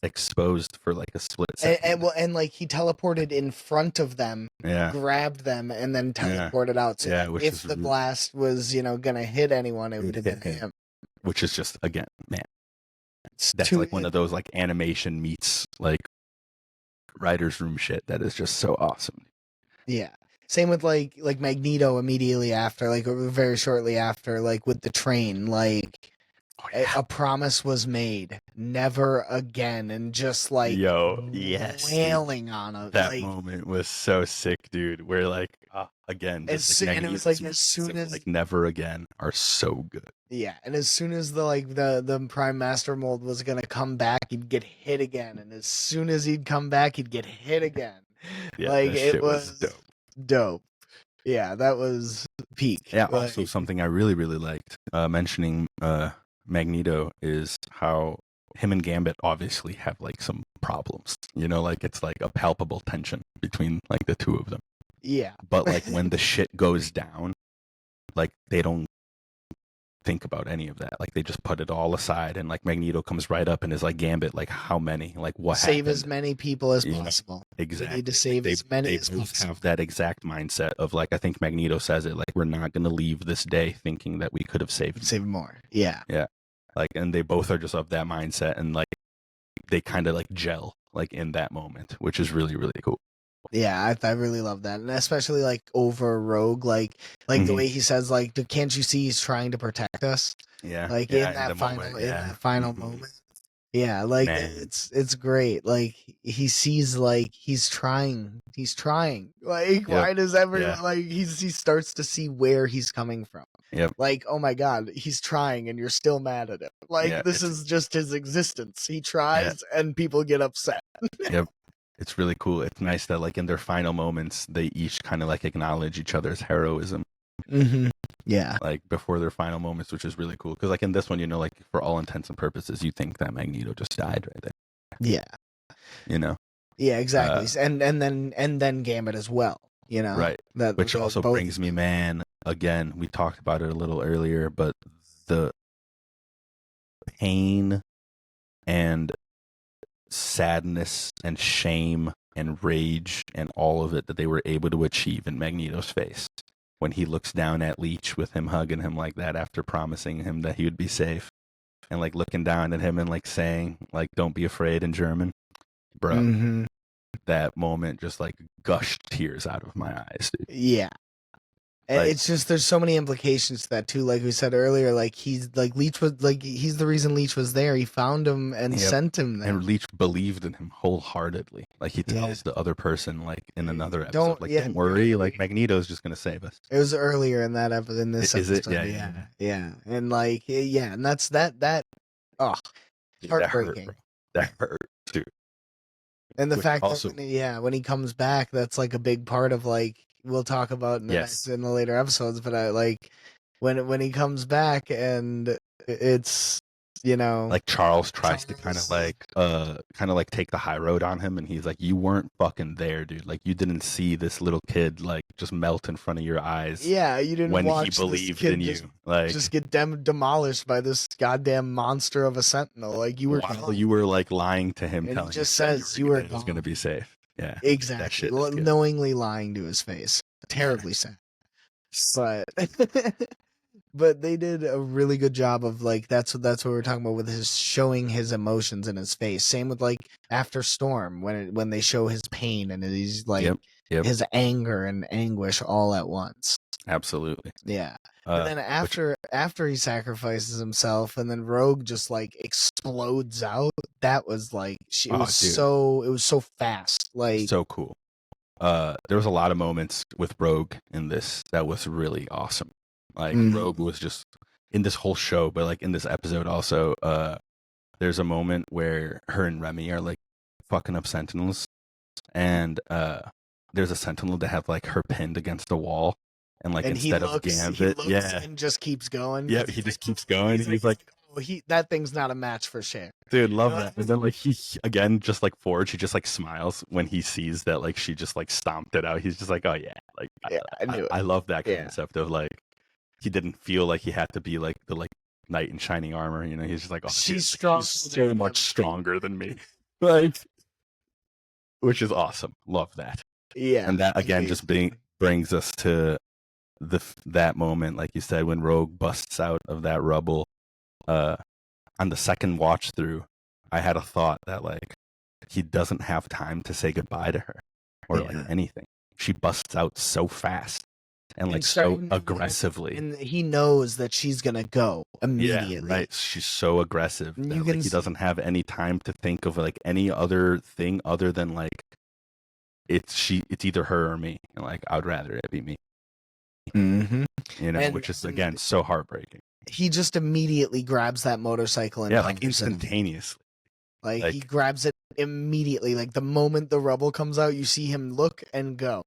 exposed for like a split second. And like he teleported in front of them, grabbed them, and then teleported out. So if the blast was, you know, gonna hit anyone, it would have been him. Which is just, again, man, that's like one of those like animation meets like writer's room shit that is just so awesome. Yeah. Same with like Magneto immediately after, like very shortly after, like with the train, like a promise was made, never again, and just like wailing on it. That like, moment was so sick, dude. Where like again, just and it was like as soon as like never again are so good. Yeah, and as soon as the Prime Master Mold was gonna come back, he'd get hit again, and as soon as he'd come back, he'd get hit again. Yeah, like that it shit was dope. Yeah, that was peak. Yeah, also something I really liked mentioning Magneto is how him and Gambit obviously have like some problems. You know, like it's like a palpable tension between like the two of them. Yeah. But like when the shit goes down, like they don't think about any of that. Like they just put it all aside and like Magneto comes right up and is like, Gambit, like how many? Like what Save happened? as many people as possible. Exactly. We need to save as many as both possible. have that exact mindset of like, I think Magneto says it, like we're not going to leave this day thinking that we could have saved more. Yeah. Yeah. Like, and they both are just of that mindset and like they kind of like gel like in that moment, which is really cool. Yeah, I really love that, and especially like over Rogue, like the way he says, like, "Can't you see he's trying to protect us?" Yeah, like in that final moment. Yeah, like it's great. Like he sees, like he's trying. Like why does everyone like he starts to see where he's coming from? Yep. Like, oh my god, he's trying, and you're still mad at him. Like this is just his existence. He tries, and people get upset. Yep. It's really cool. It's nice that like in their final moments, they each kind of like acknowledge each other's heroism, Yeah. like before their final moments, which is really cool. Because like in this one, like for all intents and purposes, you think that Magneto just died right there. Yeah. Yeah, exactly. And then Gambit as well. Right. That Which also both brings me, man. Again, we talked about it a little earlier, but the pain and sadness and shame and rage and all of it that they were able to achieve in Magneto's face when he looks down at Leech with him hugging him like that after promising him that he would be safe, and like looking down at him and like saying like "Don't be afraid" in German, bro. That moment just like gushed tears out of my eyes, dude. Yeah. Like, it's just there's so many implications to that too. Like we said earlier, like he's like Leech was like he's the reason Leech was there. He found him and sent him there. And Leech believed in him wholeheartedly. Like he tells the other person, like in another episode, don't worry, like Magneto's just gonna save us. It was earlier in that episode. In this is episode, it? Yeah. And like and that's that. Oh, heartbreaking. That hurt, dude. And the fact that when he comes back, that's like a big part of like we'll talk about in the later episodes. But I like when he comes back and it's like Charles tries to kind of like take the high road on him, and he's like, you weren't fucking there, dude. Like you didn't see this little kid like just melt in front of your eyes. Yeah, you didn't when watch he believed in you, like just get demolished by this goddamn monster of a Sentinel. Like you were like lying to him, and telling he just says you were going to be safe. Yeah, exactly. Knowingly lying to his face, terribly sad. But they did a really good job of like that's what we're talking about with his showing his emotions in his face. Same with like after Storm when they show his pain and he's like his anger and anguish all at once. Absolutely. Yeah. And then after he sacrifices himself and then Rogue just like explodes out, that was like it was so fast, like so cool. There was a lot of moments with Rogue in this that was really awesome. Like Rogue was just in this whole show, but like in this episode also, there's a moment where her and Remy are like fucking up Sentinels, and there's a Sentinel that have like her pinned against the wall, and like instead of Gambit, and just keeps going. Yeah, he just keeps going. He's like oh, that thing's not a match for Cher. Dude, love that. And then like he again, just like Forge, he just like smiles when he sees that like she just like stomped it out. He's just like, oh yeah, like I love that concept of like. He didn't feel like he had to be like the like knight in shining armor, he's just like, oh, she's strong, so much stronger than me, like, which is awesome. Love that. Yeah, and that again just brings us to that moment, like you said, when Rogue busts out of that rubble. On the second watch through, I had a thought that like he doesn't have time to say goodbye to her or like anything. She busts out so fast. And like so aggressively, and he knows that she's gonna go immediately. Yeah, right. She's so aggressive that like, he doesn't have any time to think of like any other thing other than like it's either her or me, and like I'd rather it be me. Which is again so heartbreaking. He just immediately grabs that motorcycle and like instantaneously. Like he grabs it immediately. Like the moment the rubble comes out, you see him look and go.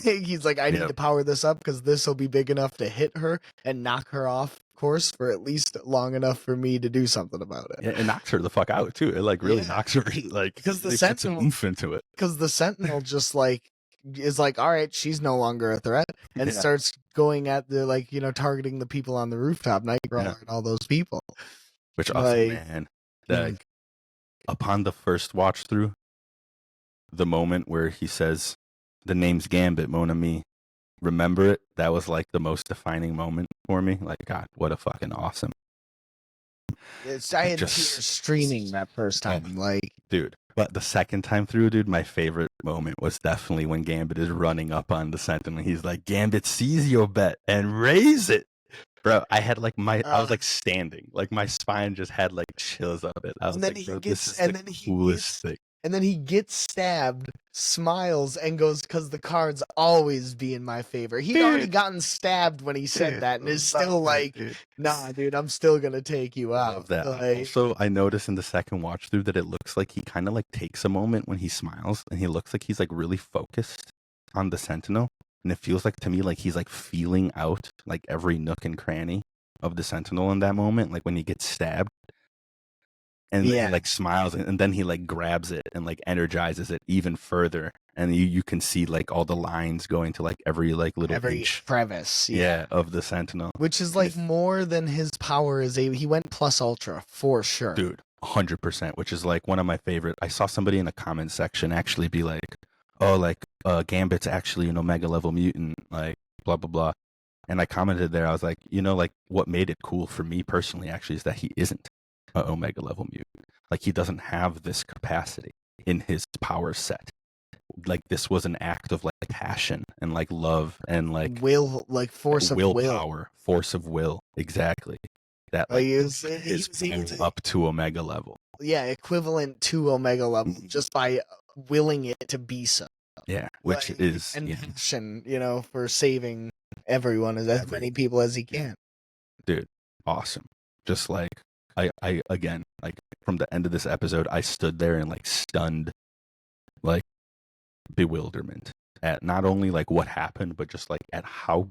He's like, I need to power this up because this will be big enough to hit her and knock her off course for at least long enough for me to do something about it. Yeah, it knocks her the fuck out too. It like really knocks her like because the Sentinel oomph into it. Because the Sentinel just like is like, all right, she's no longer a threat, and starts going at the like targeting the people on the rooftop, Nightcrawler and all those people. Which also, man, that. Upon the first watch through, the moment where he says the name's Gambit, mon ami, remember it? That was like the most defining moment for me. Like, God, what a fucking awesome. I had tears streaming that first time, like, dude. But the second time through, dude, my favorite moment was definitely when Gambit is running up on the Sentinel. He's like, Gambit, seize your bet and raise it. Bro, I had like I was like standing, like my spine just had like chills up it. I was like, bro, this is the coolest thing. And then he gets stabbed, smiles, and goes, "Because the cards always be in my favor." He'd already gotten stabbed when he said that, and is still like, "Nah, dude, I'm still gonna take you I out." love that. Like, Also, I noticed in the second watch through that it looks like he kind of like takes a moment when he smiles, and he looks like he's like really focused on the Sentinel, and it feels like to me like he's like feeling out like every nook and cranny of the Sentinel in that moment, like when he gets stabbed. And he yeah, like smiles, and then he like grabs it and like energizes it even further, and you can see like all the lines going to like every like little every inch, crevice, yeah, of the Sentinel. which is And like more than his power is able. He went plus ultra for sure. dude, 100%, which is like one of my favorite. I saw somebody in the comment section actually be like, "Oh, like Gambit's actually an Omega level mutant," like blah blah blah. And I commented there, I was like, like what made it cool for me personally actually is that he isn't an Omega level mutant. Like he doesn't have this capacity in his power set. Like this was an act of like passion and like love and like Will, like force of will. willpower, force of will, exactly. That like He was his able to, up to Omega level. yeah, equivalent to Omega level just by willing it to be so. Yeah, which Like, is and passion, for saving everyone, as many people as he can. dude, awesome. Just like I again, like from the end of this episode, I stood there in like stunned, like bewilderment at not only like what happened, but just like at how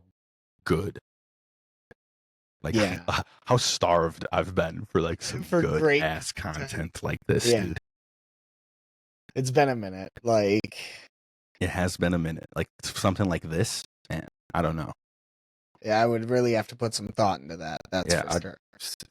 good, like Yeah. how starved I've been for like some For good great ass content. content like this, Yeah. dude. It's been a minute. Like, It has been a minute. Like something like this, and I don't know. yeah, I would really have to put some thought into that. That's Yeah, for sure.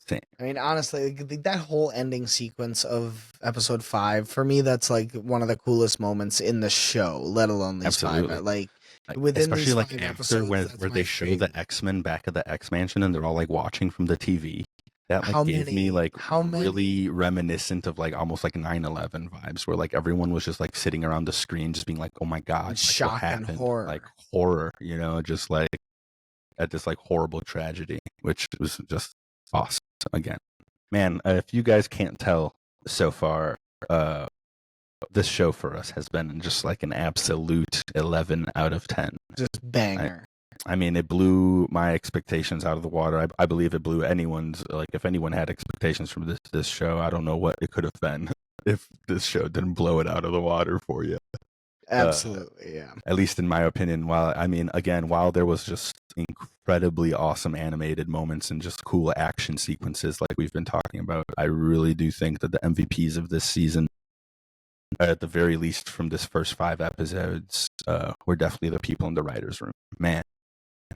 same. I mean, honestly, that whole ending sequence of episode 5, for me, that's like one of the coolest moments in the show, let alone these Absolutely. 5. Like, Like, within especially these like 5 after episodes, where that's where my they show favorite. the X-Men back at the X Mansion and they're all like watching from the TV. That like How gave me many? like How many? really reminiscent of like almost like 9/11 vibes where like everyone was just like sitting around the screen just being like, "Oh my god, like Shock what and happened?" horror. Like horror, just like at this like horrible tragedy, which was just awesome. Again, man, if you guys can't tell so far, this show for us has been just like an absolute 11 out of 10. Just banger. I mean, it blew my expectations out of the water. I believe it blew anyone's. Like, if anyone had expectations from this show, I don't know what it could have been if this show didn't blow it out of the water for you. Absolutely, yeah. At least in my opinion. While there was just incredibly awesome animated moments and just cool action sequences like we've been talking about, I really do think that the MVPs of this season, at the very least from this first 5 episodes, were definitely the people in the writers' room. Man,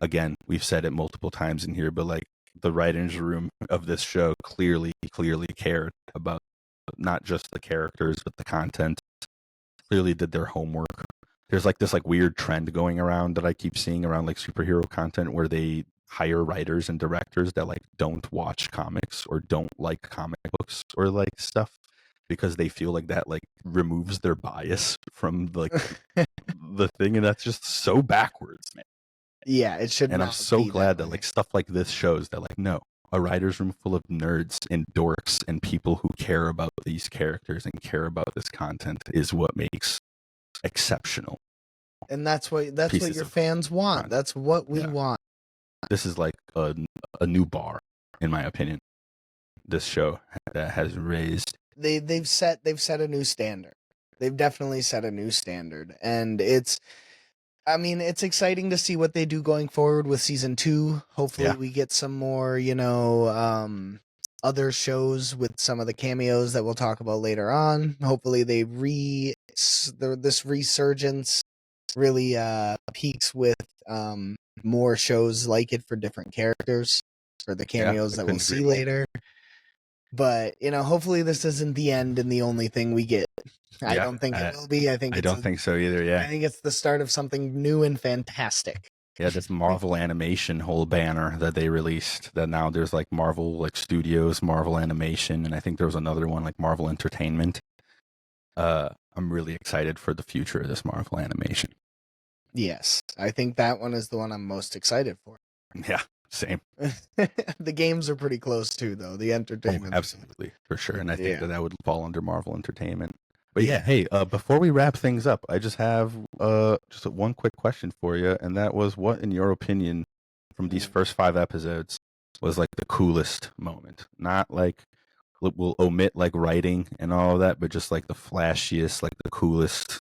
again, we've said it multiple times in here, but like the writers' room of this show clearly cared about not just the characters but the content. Clearly did their homework. There's like this like weird trend going around that I keep seeing around like superhero content where they hire writers and directors that like don't watch comics or don't like comic books or like stuff because they feel like that like removes their bias from like the thing, and that's just so backwards, man. Yeah, it should And not I'm so be glad that that way. like stuff like this shows that like no, a writer's room full of nerds and dorks and people who care about these characters and care about this content is what makes exceptional. And that's what pieces your of fans want. content. That's what we Yeah. want. This is like a new bar, in my opinion. This show that has raised. They've set a new standard. They've definitely set a new standard, and it's exciting to see what they do going forward with season 2. Hopefully Yeah. we get some more, other shows with some of the cameos that we'll talk about later on. Hopefully they this resurgence really peaks with more shows like it for different characters for the cameos I that we'll couldn't agree see more. later. But, hopefully this isn't the end and the only thing we get. I don't think it will be. I don't think so either. Yeah. I think it's the start of something new and fantastic. Yeah, this Marvel Animation whole banner that they released. That now there's like Marvel like Studios, Marvel Animation, and I think there was another one like Marvel Entertainment. I'm really excited for the future of this Marvel Animation. Yes, I think that one is the one I'm most excited for. Yeah, same. The games are pretty close too, though. The entertainment, absolutely, for sure. And I think that would fall under Marvel Entertainment. But yeah, hey, before we wrap things up, I just have just one quick question for you, and that was, what, in your opinion, from these first 5 episodes, was like the coolest moment? Not like we'll omit like writing and all of that, but just like the flashiest, like the coolest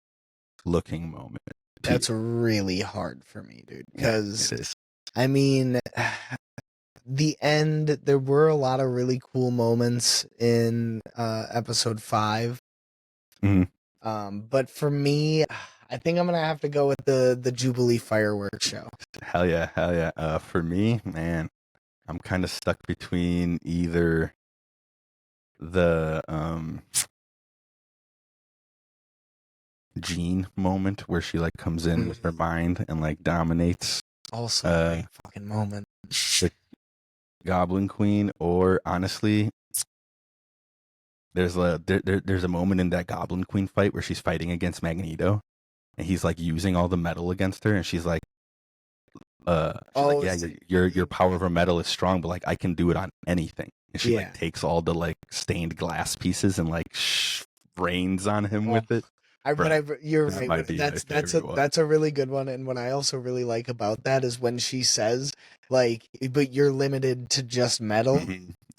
looking moment. That's really hard for me, dude. Yeah, Because, it is. I mean, the end, there were a lot of really cool moments in episode 5. Mhm. But for me, I think I'm gonna have to go with the Jubilee fireworks show. Hell yeah, hell yeah. For me, man, I'm kind of stuck between either the Jean moment where she like comes in with her mind and like dominates Also, a great fucking moment. the Goblin Queen, or honestly, there's a moment in that Goblin Queen fight where she's fighting against Magneto, and he's like using all the metal against her, and she's like, yeah, your power of a metal is strong, but like I can do it on anything. And she like takes all the like stained glass pieces and like rains on him with it. You're That right. might be my favorite one. That's a really good one. And what I also really like about that is when she says, like, but you're limited to just metal.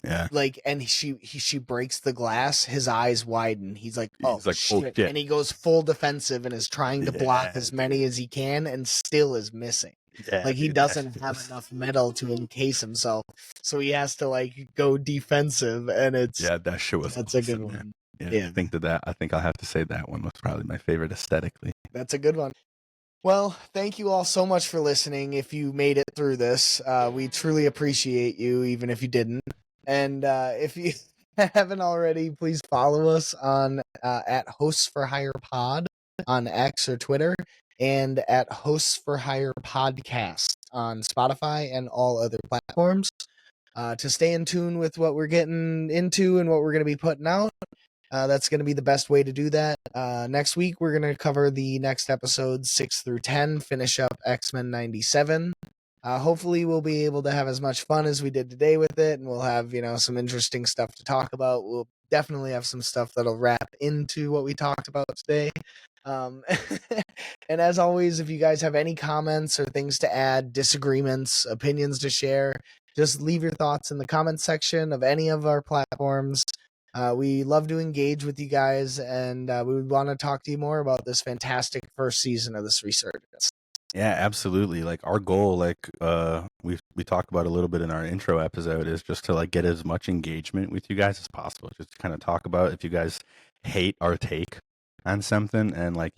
Yeah. Like, and she breaks the glass. His eyes widen. He's like, oh, He's like, shit. shit. And he goes full defensive and is trying to block as many as he can, and still is missing. Yeah, like, he doesn't have enough metal to encase himself, so he has to like go defensive. And it's that shit was that's awesome, a good man. one. Yeah, I think I'll have to say that one was probably my favorite aesthetically. That's a good one. Well, thank you all so much for listening. If you made it through this, we truly appreciate you, even if you didn't. And if you haven't already, please follow us on at Hosts4Hire Pod on X or Twitter, and at Hosts4Hire Podcast on Spotify and all other platforms. To stay in tune with what we're getting into and what we're going to be putting out. That's going to be the best way to do that. Next week, we're going to cover the next episodes 6 through 10, finish up X-Men 97. Hopefully, we'll be able to have as much fun as we did today with it, and we'll have, some interesting stuff to talk about. We'll definitely have some stuff that'll wrap into what we talked about today. And as always, if you guys have any comments or things to add, disagreements, opinions to share, just leave your thoughts in the comment section of any of our platforms. We love to engage with you guys, and we would want to talk to you more about this fantastic first season of this resurgence. Yeah, absolutely. Like our goal, like we talked about a little bit in our intro episode, is just to like get as much engagement with you guys as possible. Just to kind of talk about if you guys hate our take on something, and like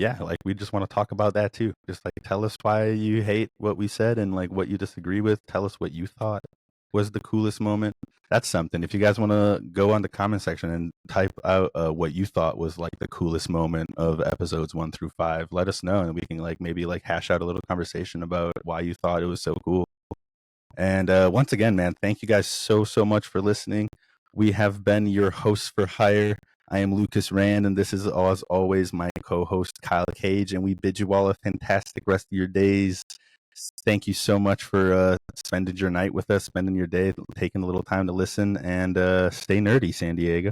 we just want to talk about that too. Just like tell us why you hate what we said and like what you disagree with. Tell us what you thought was the coolest moment. That's something. If you guys want to go on the comment section and type out what you thought was like the coolest moment of episodes 1 through 5, let us know, and we can like maybe like hash out a little conversation about why you thought it was so cool. And once again, man, thank you guys so much for listening. We have been your hosts for hire. I am Lucas Rand, and this is, as always, my co-host Kyle Cage, and we bid you all a fantastic rest of your days. Thank you so much for spending your night with us, spending your day, taking a little time to listen, and stay nerdy, San Diego.